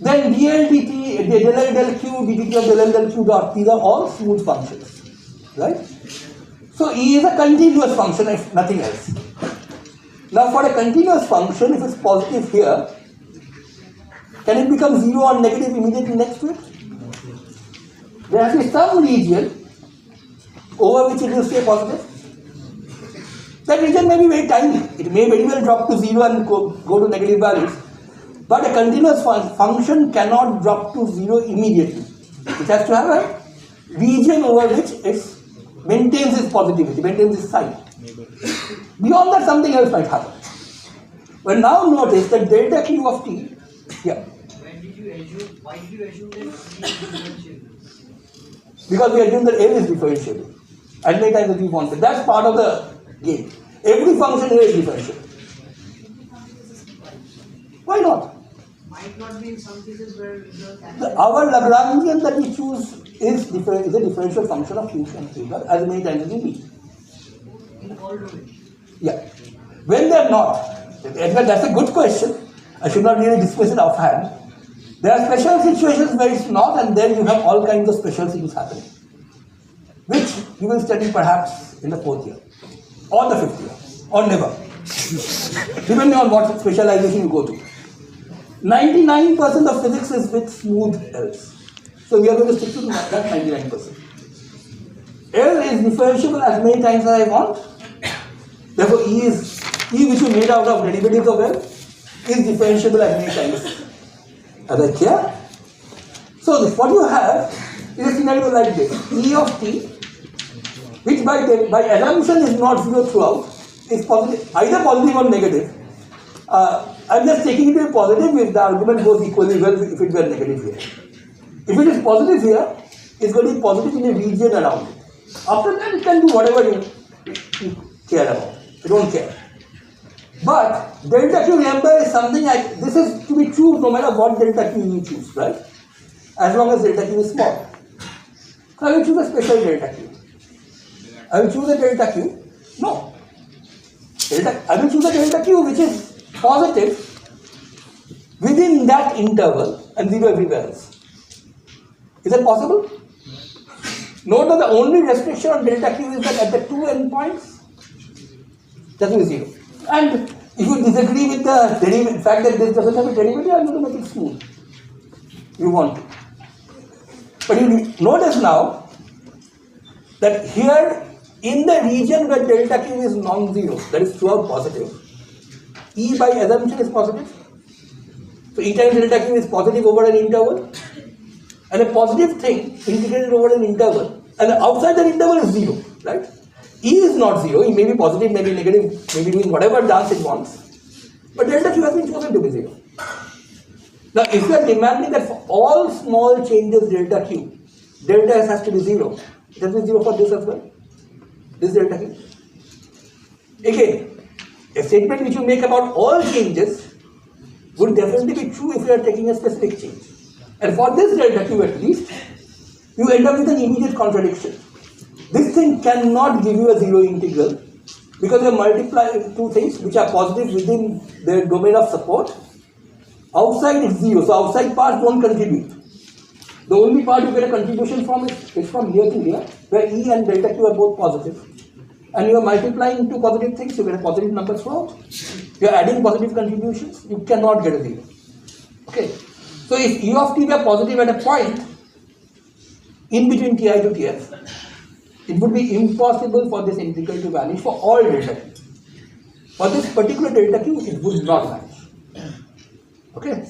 Speaker 1: Then dl dt, del L del Q, dt of del L del Q dot, these are all smooth functions. Right? So E is a continuous function if nothing else. Now for a continuous function, if it's positive here, can it become 0 or negative immediately next to it? There has to be some region over which it will stay positive. That region may be very tiny. It may very well drop to 0 and go to negative values. But a continuous function cannot drop to 0 immediately. It has to have a region over which it maintains its positivity, maintains its sign. Beyond that, something else might happen. Well, now notice that delta Q of t, yeah.
Speaker 2: Why did you assume that E is differentiable?
Speaker 1: Because we assume that L is differentiable. As many times as we want it. That's part of the game. Every function here is differentiable. Why not?
Speaker 2: Might not be in some cases where
Speaker 1: Our Lagrangian that we choose is a differential function of Q and Q as many times as we need.
Speaker 2: in all domains.
Speaker 1: Yeah. When they are not, in fact, that's a good question. I should not really dismiss it offhand. There are special situations where it's not, and then you have all kinds of special things happening, which you will study perhaps in the 4th year, or the 5th year, or never, depending on what specialization you go to. 99% of physics is with smooth L's. So we are going to stick to that 99%. L is differentiable as many times as I want. Therefore, E which is made out of derivatives of L is differentiable as many times as I care. So what you have is a scenario like this. E of t, which by assumption is not 0 throughout, is positive, either positive or negative. I'm just taking it to be positive if the argument goes equally well if it were negative here. If it is positive here, it's going to be positive in a region around it. After that, it can do whatever you care about. You don't care. But delta Q, remember, is something like this is to be true no matter what delta Q you choose, right? As long as delta Q is small. So I will choose a special delta Q. I will choose a delta Q. No. I will choose a delta Q which is positive within that interval and 0 everywhere else. Is that possible? Note that the only restriction on delta Q is that at the two endpoints, that will be 0. And if you disagree with the fact that this doesn't have a derivative, I'm going to make it smooth. You want to. But you notice now that here in the region where delta Q is non-zero, that is throughout positive, E by assumption is positive. So E times delta Q is positive over an interval. And a positive thing integrated over an interval, and outside that interval is 0, right? E is not 0, it may be positive, maybe negative, maybe doing whatever dance it wants, but delta Q has been chosen to be 0. Now, if you are demanding that for all small changes delta Q, delta S has to be 0, it has to be 0 for this as well, this delta Q. Again, a statement which you make about all changes would definitely be true if you are taking a specific change. And for this delta Q at least, you end up with an immediate contradiction. This thing cannot give you a zero integral because you multiply two things which are positive within their domain of support. Outside is 0, so outside parts don't contribute. The only part you get a contribution from is from here to here, where E and delta Q are both positive. And you are multiplying two positive things, you get a positive number throughout. You are adding positive contributions, you cannot get a 0. Okay. So if E of t were positive at a point in between Ti to Tf, it would be impossible for this integral to vanish for all delta Q. For this particular delta Q, it would not vanish. Okay.
Speaker 3: Can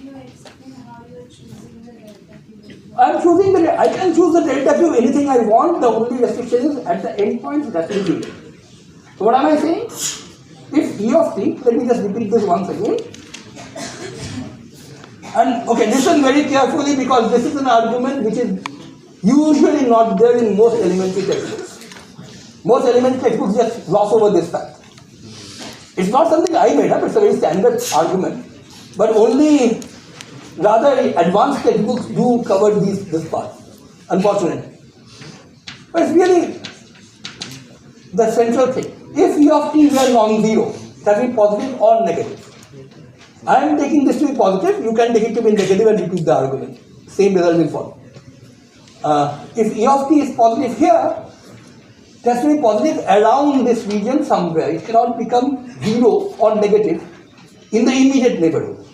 Speaker 3: you explain how you are choosing the delta Q?
Speaker 1: I can choose the delta Q anything I want. The only restriction is at the end points that will be 0. So what am I saying? If E of t, let me just repeat this once again. And okay, listen very carefully because this is an argument which is usually not there in most elementary textbooks. Most elementary textbooks just gloss over this fact. It's not something I made up, it's a very standard argument. But only rather advanced textbooks do cover this part, unfortunately. But it's really the central thing. If E of t were non-zero, that means positive or negative. I am taking this to be positive, you can take it to be negative and repeat the argument. Same result will follow. If E of t is positive here, it has to be positive around this region somewhere. It cannot become 0 or negative in the immediate neighborhood.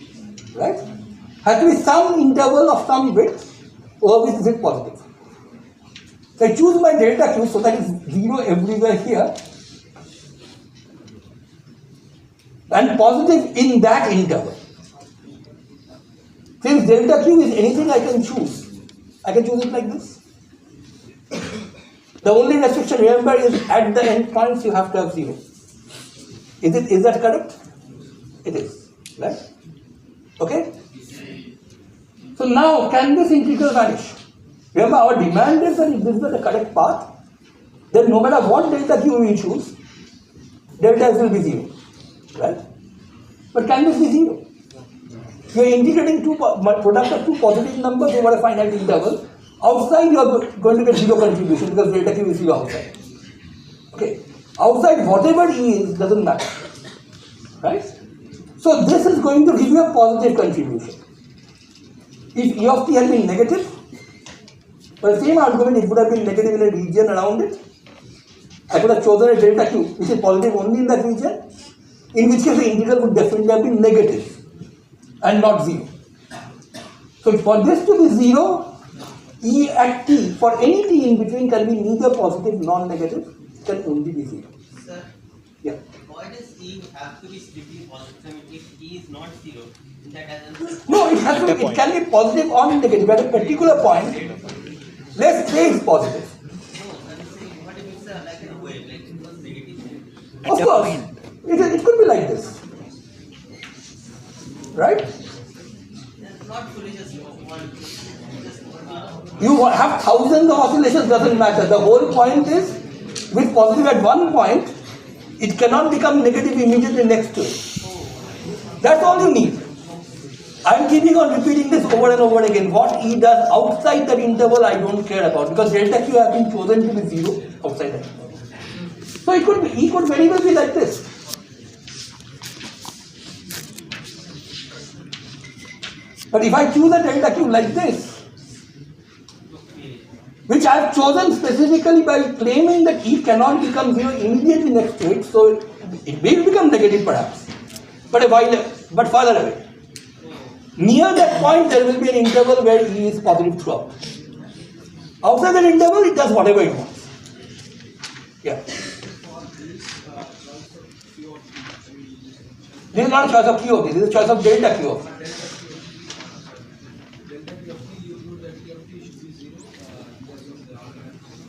Speaker 1: Right? Has to be some interval of some width over which is it positive. So I choose my delta Q so that it's 0 everywhere here and positive in that interval. Since delta Q is anything I can choose it like this. The only restriction, remember, is at the end points you have to have 0. Is that correct? It is, right? Okay? So now, can this integral vanish? Remember, our demand is that if this is the correct path, then no matter what delta Q we choose, delta S will be 0, right? But can this be 0? You are integrating product of two positive numbers over a finite interval. Outside you are going to get 0 contribution because delta Q is 0 outside. Okay. Outside whatever E is doesn't matter. Right? So this is going to give you a positive contribution. If E of t had been negative, for the same argument it would have been negative in a region around it. I could have chosen a delta Q which is positive only in that region, in which case the integral would definitely have been negative and not 0. So for this to be 0, E at t for any t in between can be neither positive nor negative, it can only be 0.
Speaker 4: Sir,
Speaker 1: Yeah.
Speaker 4: why does E have to be strictly positive? I mean, if E is not 0, that doesn't.
Speaker 1: No, it has to be, it can be positive or negative at a particular point. Let's say it's positive.
Speaker 4: No, I'm saying, what if it's like in a way, like it was negative?
Speaker 1: Of course, it could be like this. Right?
Speaker 4: It's not fully just one.
Speaker 1: You have thousands of oscillations, doesn't matter. The whole point is, with positive at one point, it cannot become negative immediately next to it. That's all you need. I am keeping on repeating this over and over again. What E does outside that interval, I don't care about because delta Q has been chosen to be 0 outside that interval. So it could be, E could very well be like this. But if I choose a delta Q like this, which I have chosen specifically by claiming that E cannot become 0 immediately next to it, so it will become negative perhaps, but farther away. Near that point, there will be an interval where E is positive throughout. Outside that interval, it does whatever it wants. Yeah. This is not a choice of Q of t, this is a choice of delta Q of t.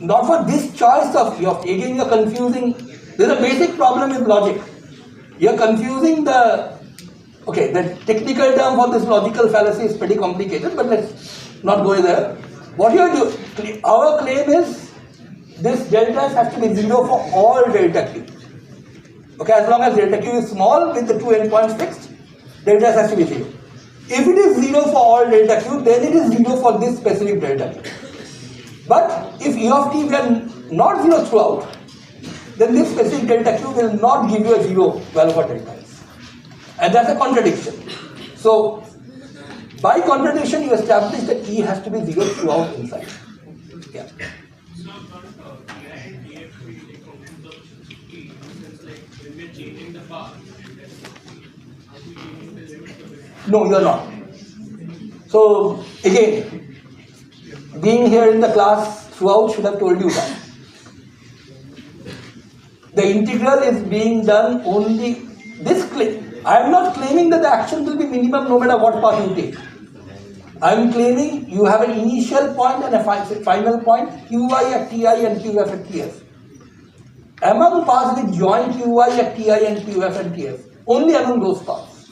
Speaker 1: Not for this choice of yours. Again, you are confusing. There is a basic problem with logic. You are confusing the. Okay, the technical term for this logical fallacy is pretty complicated, but let's not go there. What you are doing, our claim is this delta has to be 0 for all delta q. Okay, as long as delta q is small with the two endpoints fixed, delta has to be 0. If it is 0 for all delta q, then it is 0 for this specific delta q. But if u of t were not 0 throughout, then this specific delta q will not give you a 0 value for delta s. And that's a contradiction. So, by contradiction, you establish that E has to be 0 throughout inside. Yeah. No, you are not. So, again, being here in the class throughout should have told you that. The integral is being done only this claim. I am not claiming that the action will be minimum no matter what path you take. I am claiming you have an initial point and a final point, qi at ti and qf at ts. Among paths with joint qi at ti and qf and ts, only among those paths.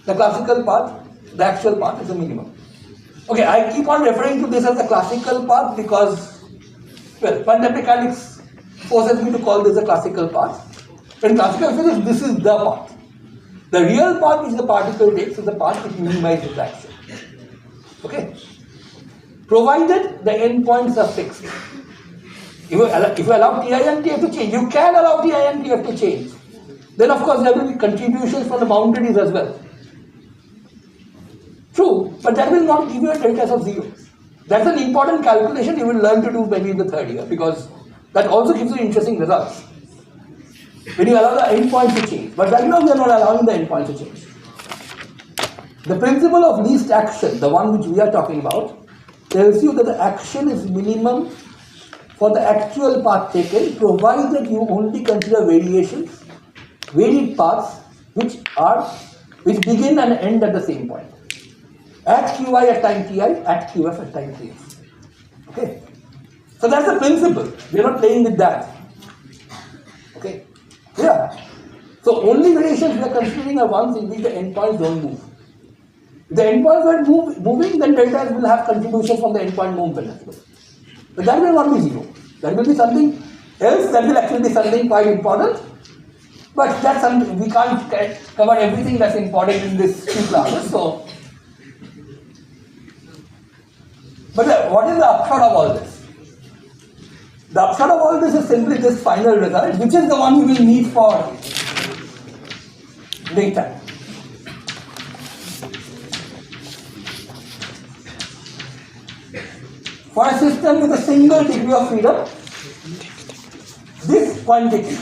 Speaker 1: The classical path, the actual path is the minimum. Okay, I keep on referring to this as the classical path because, well, quantum mechanics forces me to call this a classical path. In classical physics, this is the path. The real path which the particle takes is the path which minimizes the action. Okay? Provided the endpoints are fixed. If you allow Ti and Tf to change, you can allow Ti and Tf to change. Then of course there will be contributions from the boundaries as well. True, but that will not give you a delta of 0. That's an important calculation you will learn to do maybe in the third year because that also gives you interesting results. When you allow the endpoints to change. But right now we are not allowing the endpoints to change. The principle of least action, the one which we are talking about, tells you that the action is minimum for the actual path taken, provided you only consider variations, varied paths which begin and end at the same point. At qi at time ti, at qf at time ts. Okay? So that's the principle. We are not playing with that. Okay? Yeah. So only variations we are considering are ones in which the endpoints don't move. If the endpoints are moving, then deltas will have contributions from the endpoint movement as well. But that will not be 0. That will be something else, that will actually be something quite important. But that's something, we can't cover everything that's important in this 2 classes. So, but what is the upshot of all this? The upshot of all this is simply this final result, which is the one we will need for later. For a system with a single degree of freedom, this quantity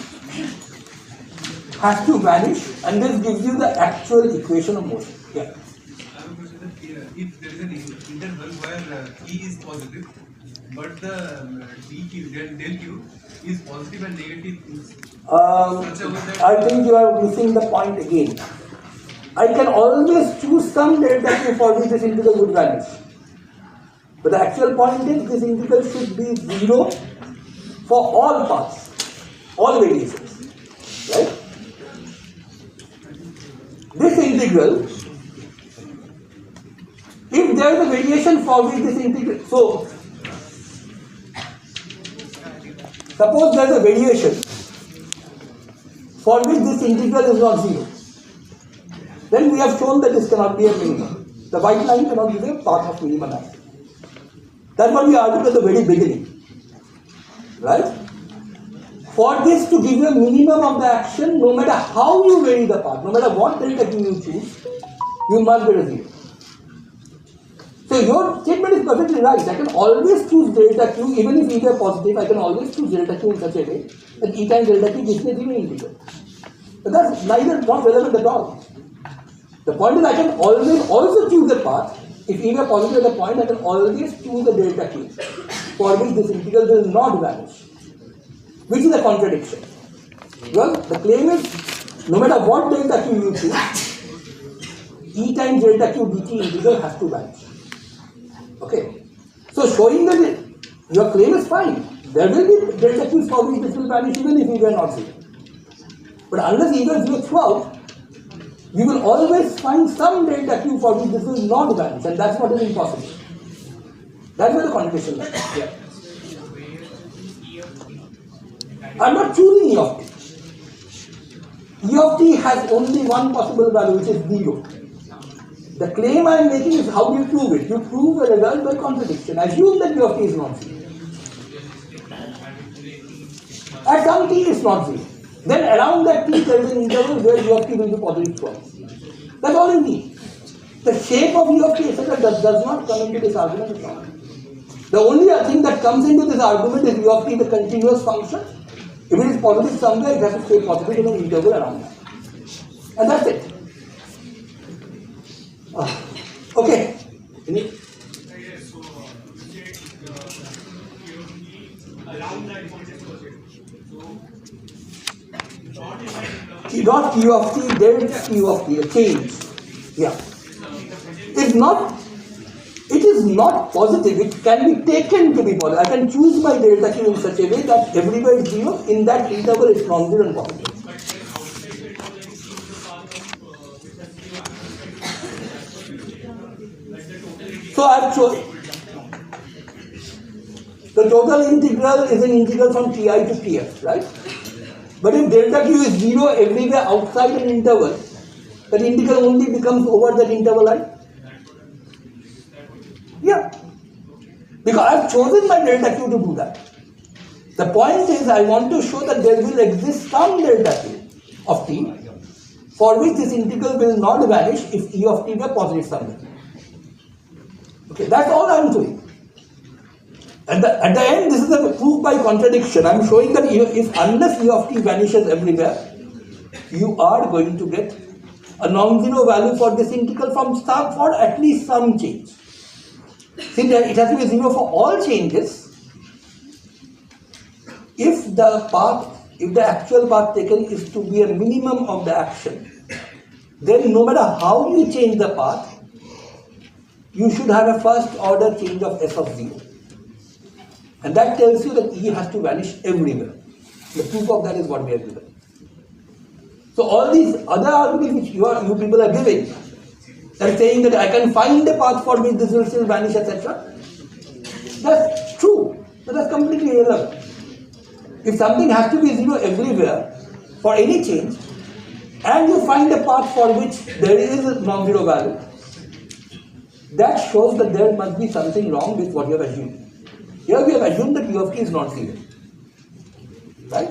Speaker 1: has to vanish, and this gives you the actual equation of motion. Yeah.
Speaker 5: I have a question that if there is an interval where E is positive, but the del Q is positive and negative.
Speaker 1: I think you are missing the point again. I can always choose some delta Q for which this integral would vanish. But the actual point is this integral should be 0 for all paths, all variations. Right? This integral, if there is a variation for which this integral, so suppose there is a variation for which this integral is not 0, then we have shown that this cannot be a minimum. The white line cannot be the path of minimum action. That's what we argued at the very beginning. Right? For this to give you a minimum of the action, no matter how you vary the path, no matter what delta Q you choose, you must get a 0. So your statement is perfectly right. I can always choose delta Q, even if E are positive, I can always choose delta Q in such a way that E times delta Q gives me a 0 integral. But that's neither not relevant at all. The point is I can always also choose a path. If E are positive at the point, I can always choose a delta Q for which this integral will not vanish. Which is a contradiction. Well, the claim is no matter what delta Q you choose, E times delta Q dt integral has to vanish. Okay. So showing that your claim is fine. There will be delta q's for which this will vanish even if you are not 0. But unless either 0 throughout, we will always find some delta q for which this will not vanish, and that's what is impossible. That's where the contradiction lies. Yeah. I'm not choosing E of t. E of t has only one possible value, which is 0. The claim I am making is how do you prove it? You prove a result by contradiction. Assume that E of t is not 0. At some t it's not 0. Then around that t there is an interval where E of t will be positive twice. That's all you need. The shape of E of t etc. does not come into this argument at all. The only thing that comes into this argument is E of t, the continuous function. If it is positive somewhere, it has to stay positive in an interval around that. And that's it. Okay. Any? T dot q of t delta q of t, a change. Yeah. It is not positive. It can be taken to be positive. I can choose my delta q in such a way that everywhere is 0. In that interval, it's non-zero and positive. So I've chosen. The total integral is an integral from ti to tf, right? But if delta q is 0 everywhere outside an interval, that integral only becomes over that interval line. Yeah. Because I've chosen my delta q to do that. The point is I want to show that there will exist some delta q of t for which this integral will not vanish if E of t were positive somewhere. Okay, that's all I'm doing. At the end, this is a proof by contradiction. I'm showing that if unless E of t vanishes everywhere, you are going to get a non-zero value for this integral for at least some change. Since it has to be 0 for all changes, if the actual path taken is to be a minimum of the action, then no matter how you change the path, you should have a first order change of S of 0. And that tells you that E has to vanish everywhere. The proof of that is what we have given. So all these other arguments which you people are giving, they're saying that I can find a path for which this will still vanish, etc. That's true, but that's completely irrelevant. If something has to be 0 everywhere for any change, and you find a path for which there is a non-zero value, that shows that there must be something wrong with what you have assumed. Here we have assumed that U of t is not 0. Right?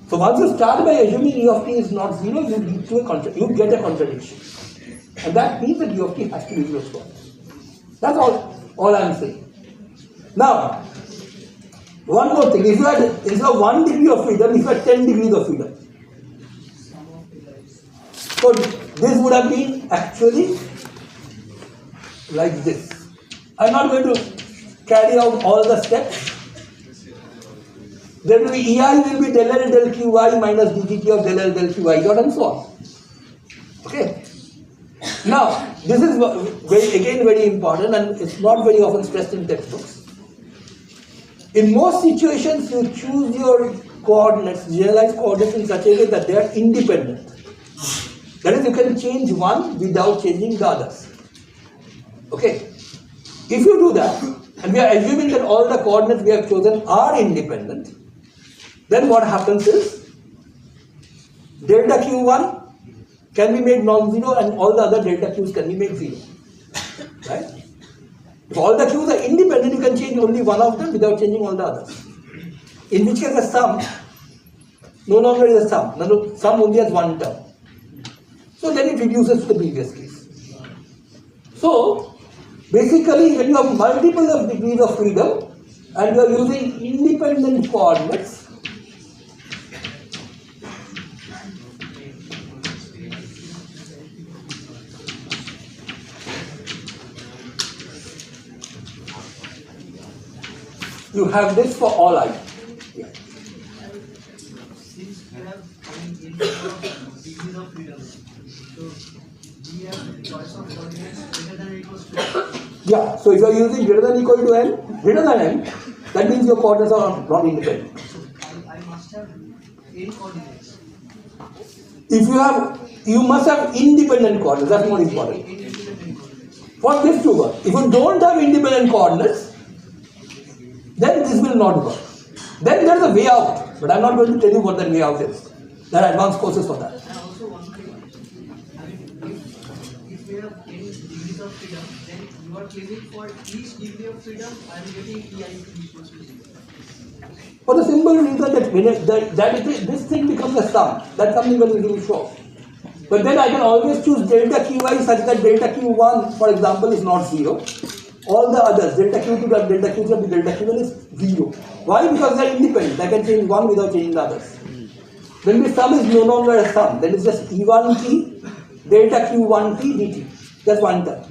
Speaker 1: So once you start by assuming U of t is not 0, you lead to you get a contradiction. And that means that U of t has to be 0 square. That's all I'm saying. Now, one more thing. If you had instead of 1 degree of freedom, if you had 10 degrees of freedom, so this would have been actually like this. I'm not going to carry out all the steps. There will be EI will be del L del QI minus dgt of del L del QI dot and so on. Okay. Now, this is very important and it's not very often stressed in textbooks. In most situations, you choose your coordinates, generalized coordinates in such a way that they are independent. That is, you can change one without changing the others. Okay. If you do that, and we are assuming that all the coordinates we have chosen are independent, then what happens is delta q1 can be made non-zero and all the other delta q's can be made 0. Right? If all the q's are independent, you can change only one of them without changing all the others. In which case the sum no longer is a sum. The sum only has one term. So then it reduces to the previous case. So basically, when you have multiple of degrees of freedom and you are using independent coordinates, you have this for all I. Yeah.
Speaker 2: Since we have in degrees of freedom, so we have choice of coordinates greater than or equals to
Speaker 1: Yeah, so if you are using greater than equal to n, greater than n, that means your coordinates are not independent.
Speaker 2: I must have n coordinates.
Speaker 1: If you must have independent coordinates, that's more important.
Speaker 2: N independent coordinates.
Speaker 1: For this to work, if you don't have independent coordinates, then this will not work. Then there is a way out, but I am not going to tell you what that way out is. There are advanced courses for that.
Speaker 2: And also one thing, I mean, if we have n degrees of freedom, then you are claiming for each degree of freedom, I am getting EI equals to 0.
Speaker 1: For the simple reason that this thing becomes a sum. That's something that we will show. But then I can always choose delta qi such that delta q1, for example, is not 0. All the others, delta q2 plus delta q3 plus delta q1 is 0. Why? Because they are independent. I can change one without changing the others. When the sum is no longer a sum, then it's just E1t delta q1t dt. Just one term.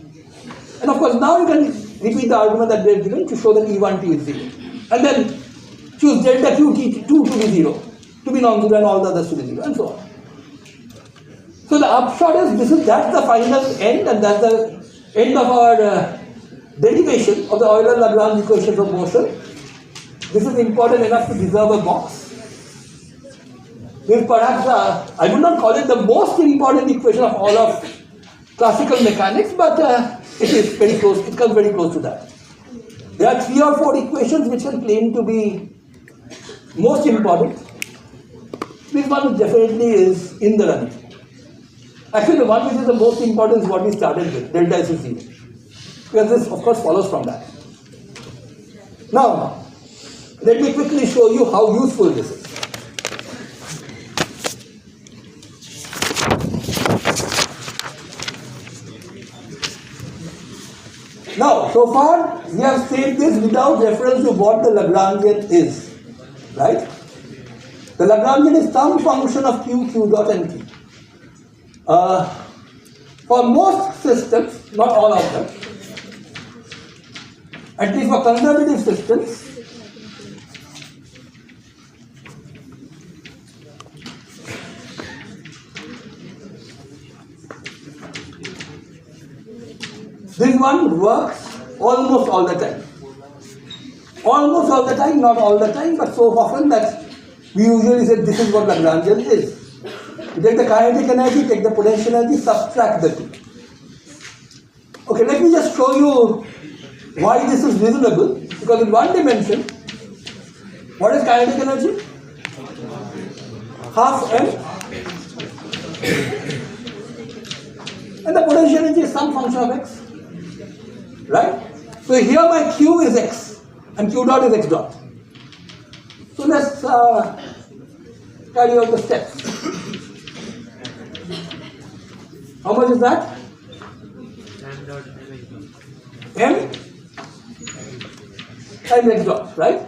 Speaker 1: And of course, now you can repeat the argument that we have given to show that E1t is 0. And then choose delta qt2 to be 0, to be non-zero, and all the others to be 0, and so on. So the upshot is that's the final end, and that's the end of our derivation of the Euler-Lagrange equation of motion. This is important enough to deserve a box. This is perhaps, I would not call it the most important equation of all of classical mechanics, but it is very close, it comes very close to that. There are 3 or 4 equations which can claim to be most important. This one definitely is in the running. Actually, the one which is the most important is what we started with, delta S is 0. Because this, of course, follows from that. Now, let me quickly show you how useful this is. Now, so far, we have said this without reference to what the Lagrangian is. Right? The Lagrangian is some function of q, q dot, and t. For most systems, not all of them, at least for conservative systems, this one works almost all the time. Almost all the time, not all the time, but so often that we usually say this is what Lagrangian is. You take the kinetic energy, take the potential energy, subtract the two. Okay, let me just show you why this is reasonable. Because in one dimension, what is kinetic energy? Half m. And the potential energy is some function of x. Right? So here my q is x and q dot is x dot. So let's carry out the steps. How much is that? M times x dot, right?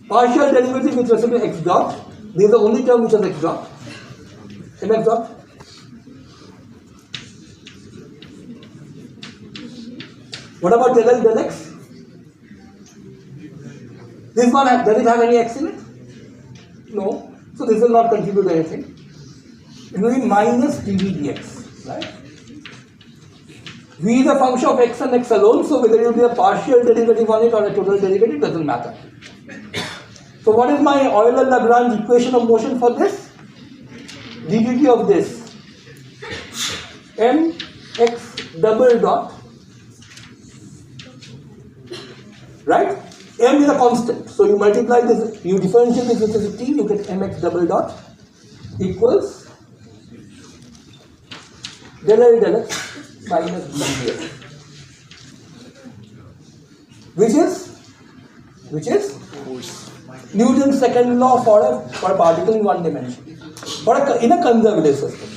Speaker 1: Partial derivative with respect to x dot. This is the only term which is x dot. Mx dot. What about del L del x? This one, does it have any x in it? No. So this will not contribute to anything. It will be minus dv dx, right? V is a function of x and x alone, so whether it will be a partial derivative on it or a total derivative doesn't matter. So what is my Euler-Lagrange equation of motion for this? ddt of this mx double dot, right? M is a constant, so you multiply this, you differentiate this with t, you get mx double dot equals del L del x minus dv, which is Newton's second law for a particle in one dimension, in a conservative system.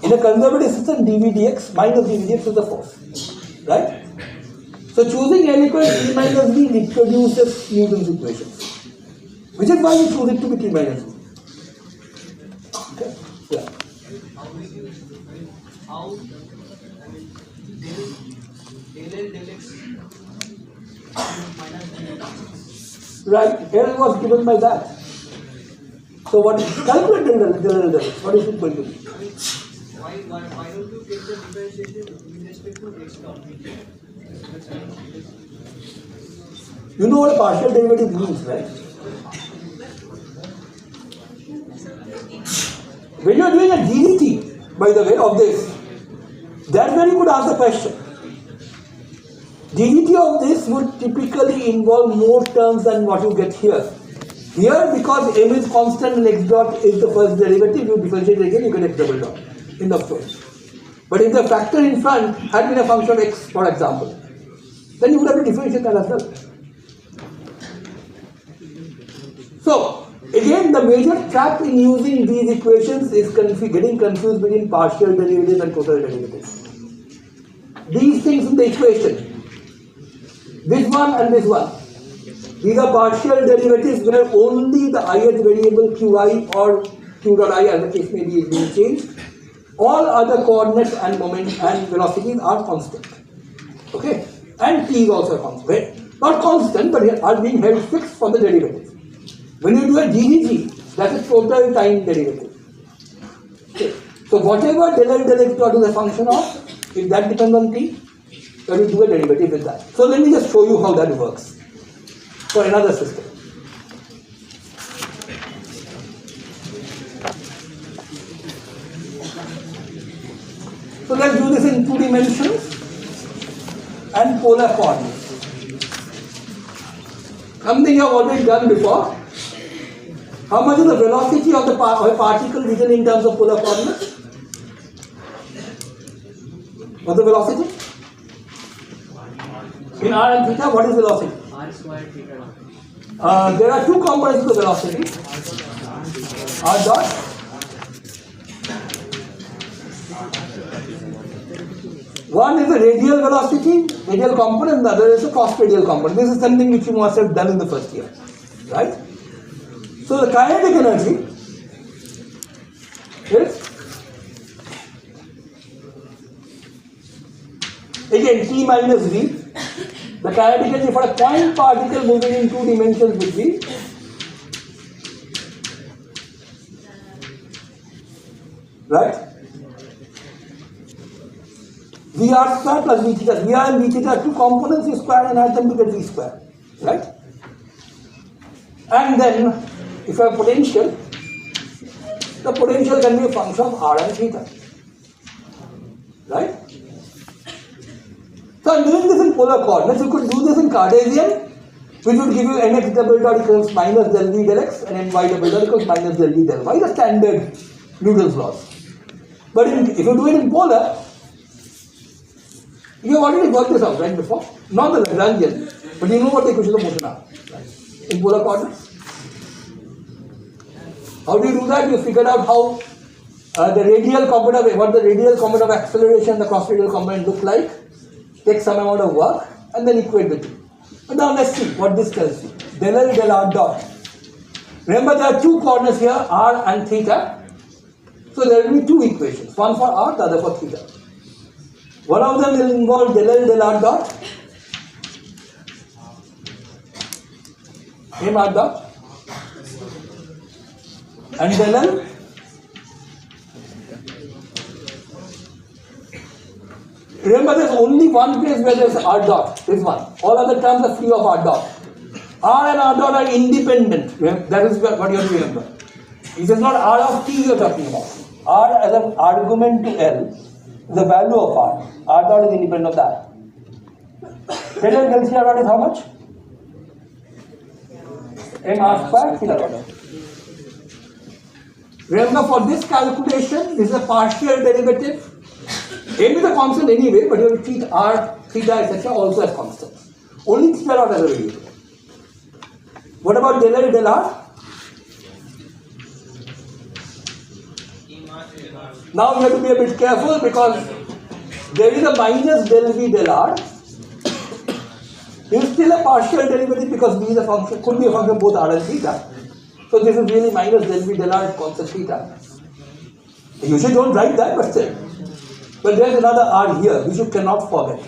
Speaker 1: In a conservative system, dv dx minus dv dx is the force, right? So choosing L equals T minus V reproduces Newton's equations, which is why we choose it to be T minus V. Okay? Yeah.
Speaker 2: How del L del x minus dv.
Speaker 1: Right, L was given by that. So what calculate del L del x? What is it going to be?
Speaker 2: Why don't you take the differentiation with respect to x term.
Speaker 1: You know what a partial derivative means, right? When you are doing a ddt, by the way, of this, that's where you could ask the question. ddt of this would typically involve more terms than what you get here. Here, because m is constant and x dot is the first derivative, you differentiate again, you get x double dot. End of story. But if the factor in front had been a function of x, for example, then you would have to differentiate that as well. So, again, the major trap in using these equations is getting confused between partial derivatives and total derivatives. These things in the equation, this one and this one, these are partial derivatives where only the ith variable qi or q dot I, as the case may be, is being changed. All other coordinates and moment and velocities are constant. Okay? And t is also constant. Not constant, but are being held fixed for the derivative. When you do a ddt, that's a total time derivative. Okay. So whatever del L del x dot is a function of, if that depends on t, you will do a derivative with that. So let me just show you how that works for another system. So let's do this in 2 dimensions and polar coordinates. Something you have already done before. How much is the velocity of the particle written in terms of polar coordinates? What's the velocity? In r and theta, what is velocity?
Speaker 2: R squared theta.
Speaker 1: There are 2 components of the velocity. R dot. One is the radial velocity, radial component, and the other is the cross radial component. This is something which you must have done in the first year, right? So the kinetic energy is, again, T minus V. The kinetic energy for a point particle moving in 2 dimensions would be right? Vr square plus v theta. Vr and v theta are 2 components, you square and add them to get v square, right? And then, if you have potential, the potential can be a function of r and theta, right? So I'm doing this in polar coordinates. You could do this in Cartesian, which would give you mx double dot equals minus del v del x and my double dot equals minus del v del y, the standard Newton's laws. But if you do it in polar, you have already worked this out, right, before? Not the Lagrangian, but you know what the equations of motion are, right? In polar coordinates. How do you do that? You figured out how the radial component, what the radial component of acceleration, the cross radial component look like, take some amount of work, and then equate the two. And now let's see what this tells you. Del L del R dot. Remember there are 2 coordinates here, r and theta. So there will be 2 equations, one for r, the other for theta. One of them will involve del L del R dot, m r dot, and del L remember there's only one place where there's r dot, this one. All other terms are free of r dot. R and r dot are independent. That is what you have to remember. It is not r of t you are talking about. R as an argument to L is the value of r. R dot is independent of that. Del L del C r dot is how much? M r square theta dot. Remember for this calculation, this is a partial derivative. M is a constant anyway, but you have to treat r, theta, etc. also as constants. Only theta dot as a variable. What about del L del R? Now you have to be a bit careful because there is a minus del V del R. It is still a partial derivative because V is a function, could be a function of both R and theta. So this is really minus del V del R constant theta. You usually don't write that, but still. But there is another R here, which you cannot forget.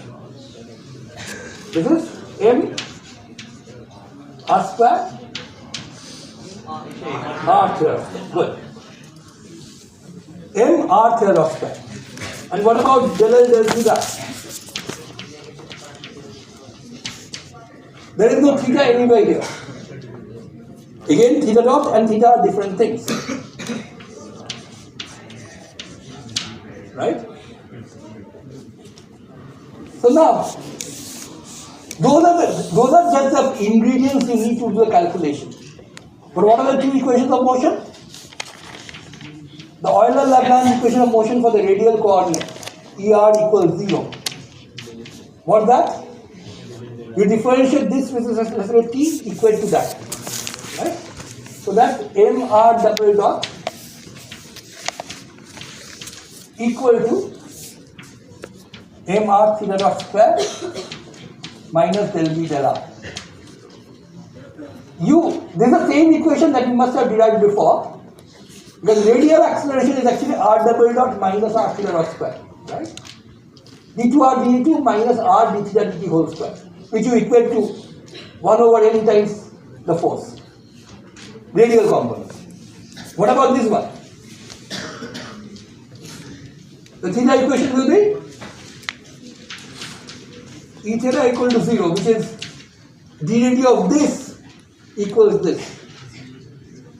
Speaker 1: This is M R square R theta. Good. M R theta square. And what about del L del theta? There is no theta anywhere here. Again, theta dot and theta are different things. Right? So now, those are just the ingredients you need to do the calculation. But what are the two equations of motion? The Euler-Lagrange equation of motion for the radial coordinate, ER equals 0. What's that? You differentiate this with respect to t, equate to that. Right? So that's mr double dot equal to mr theta dot square minus del v del r. This is the same equation that you must have derived before, because radial acceleration is actually r double dot minus r theta dot square, right? d2r dt minus r d theta dt whole square, which you equate to 1 over n times the force, radial component. What about this one? The theta equation will be E theta equal to 0, which is ddt of this equals this.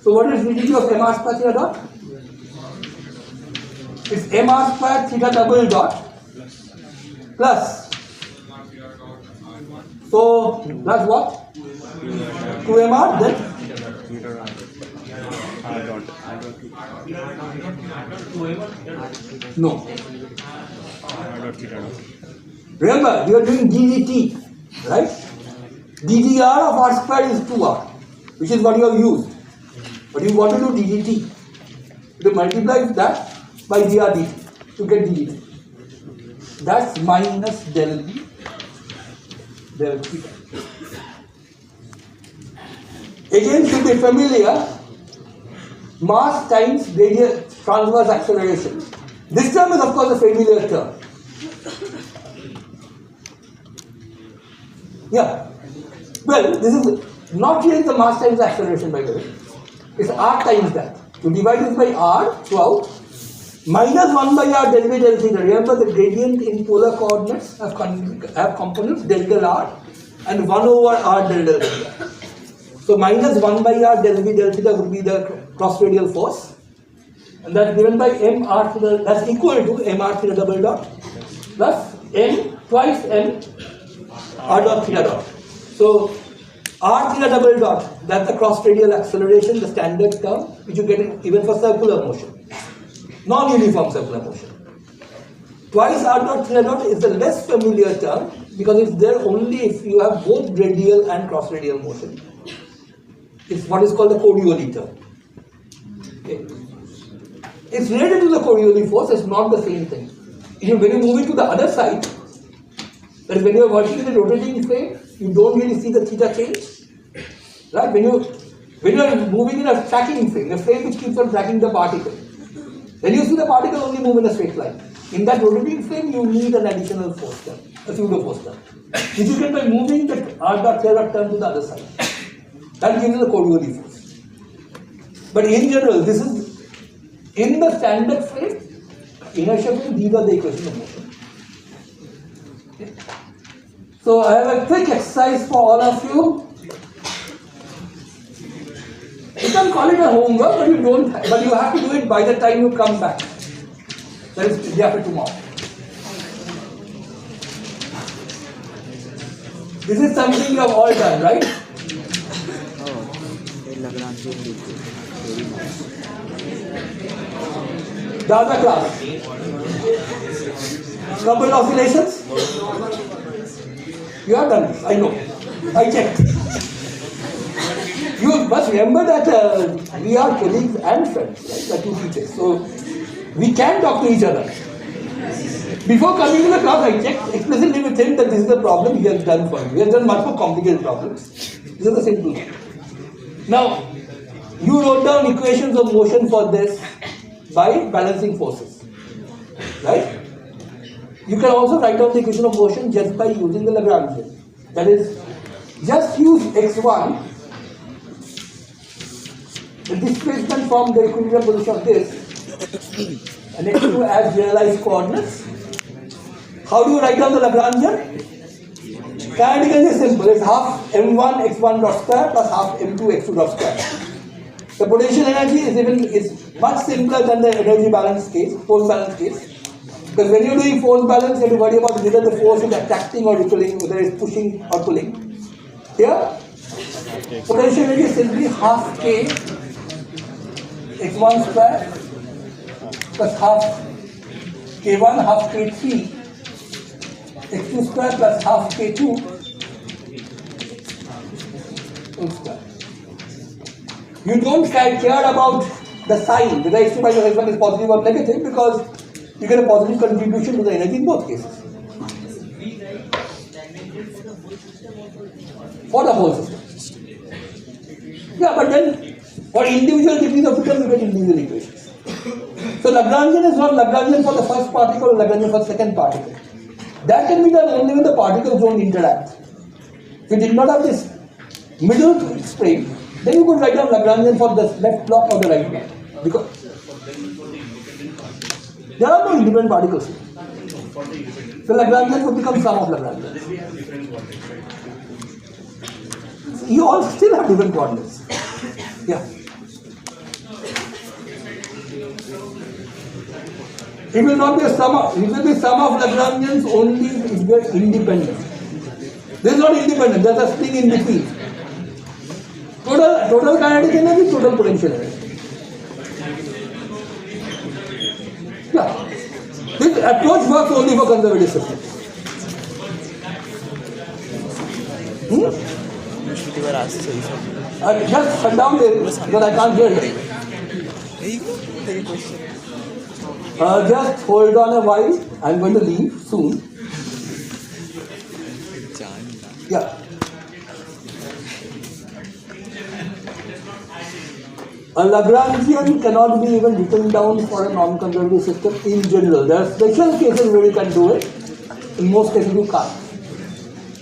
Speaker 1: So what is ddt of mr square theta dot? It's mr square theta double dot plus. So that's what? 2mr then? No. Remember, we are doing ddt, right? ddr of r square is 2r, which is what you have used. But you want to do ddt. You multiply that by dr dt to get ddt. That's minus del v del theta. Again, should be familiar, mass times radial transverse acceleration. This term is of course a familiar term. Yeah. Well, this is not really the mass times acceleration, by the way. It's r times that. You divide this by r throughout, minus 1 by r del v del theta. Remember, the gradient in polar coordinates have components del del r and 1 over r del del theta. So minus 1 by r del v del theta would be the cross radial force, and that's given by mr theta. That's equal to mr theta double dot plus m twice m r dot theta dot. So r theta double dot, that's the cross radial acceleration, the standard term, which you get even for circular motion, non-uniform circular motion. Twice r dot theta dot is the less familiar term because it's there only if you have both radial and cross radial motion. It's what is called the Coriolis term. Okay. It's related to the Coriolis force, it's not the same thing. When you move it to the other side, that is when you are working in a rotating frame, you don't really see the theta change. Right? When you are moving in a tracking frame, a frame which keeps on tracking the particle, then you see the particle only move in a straight line. In that rotating frame, you need an additional force term, a pseudo force term, which you get by moving the r dot theta dot term to the other side. That gives you the Coriolis force. But in general, this is in the standard frame, inertia frame, these are the equations of motion. Okay. So I have a quick exercise for all of you. You can call it a homework, but you have to do it by the time you come back. That is the day after tomorrow. This is something you have all done, right?
Speaker 6: Lagrangian very nice.
Speaker 1: The other class. Couple oscillations? You have done this, I know. I checked. You must remember that we are colleagues and friends, right? The two teachers. So we can talk to each other. Before coming to the class, I checked explicitly with him that this is the problem he has done for me. He has done much more complicated problems. This is the simple one. Now, you wrote down equations of motion for this by balancing forces, right? You can also write down the equation of motion just by using the Lagrangian. That is, just use x1, the displacement from the equilibrium position of this, and x2 as realized coordinates. How do you write down the Lagrangian? Kinetic energy is simple. It's half m1 x1 dot square plus half m2 x2 dot square. The potential energy is much simpler than the energy balance case, force balance case. Because when you're doing force balance, you have to worry about whether the force is attracting or repelling, whether it's pushing or pulling. Here, potential energy is simply half k x1 square plus half k1 half k3 x2 square plus half k2 whole square. You don't care about the sign, whether x2 minus x1 is positive or negative, because you get a positive contribution to the energy in both cases. For the whole system. Yeah, but then for individual degrees of freedom, you get individual equations. So Lagrangian is not Lagrangian for the first particle or Lagrangian for the second particle. That can be done only when the particles don't interact. If you did not have this middle spring, then you could write down Lagrangian for the left block or the right block. Because there are no independent particles here. So Lagrangian would become sum of Lagrangian. You all still have different coordinates. Yeah. It will not be a sum of, it will be sum of Lagrangians only if they are independent. This is not independent, there is a spring in between. Total kinetic energy, total potential energy. Yeah. This approach works only for conservative systems. Just shut down there because I can't hear you. Just hold on a while. I'm going to leave soon. Yeah. A Lagrangian cannot be even written down for a non-conservative system in general. There are special cases where you can do it. In most cases you can't.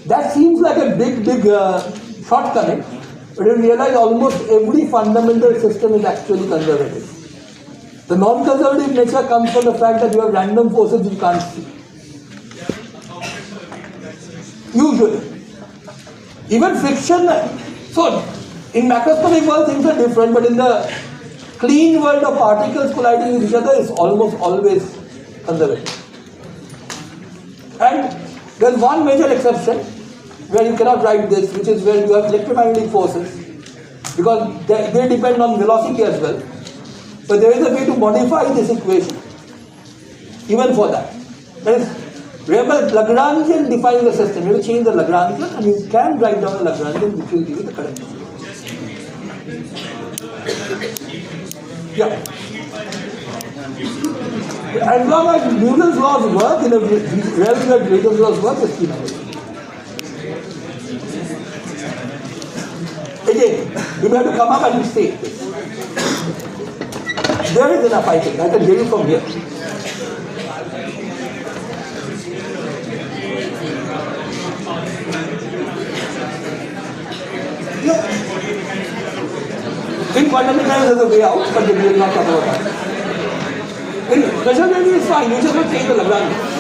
Speaker 1: That seems like a big shortcoming, but you realize almost every fundamental system is actually conservative. The non-conservative nature comes from the fact that you have random forces you can't see. Usually. Even friction. So, in macroscopic world things are different, but in the clean world of particles colliding with each other is almost always conservative. And there is one major exception where you cannot write this, which is where you have electromagnetic forces, because they depend on velocity as well. But there is a way to modify this equation, even for that. That is, remember, Lagrangian defines the system. You will change the Lagrangian and you can write down the Lagrangian which will give you the correct answer. Yeah. As long as Newton's laws work, in a realm where Newton's laws work, it's key knowledge. Again, you have to come up and say this. There is enough, I think. I can hear you from here. Yeah. In quantum mechanics, there's a way out, but we will not talk about that. In special energy is fine, you just have to change the Lagrangian.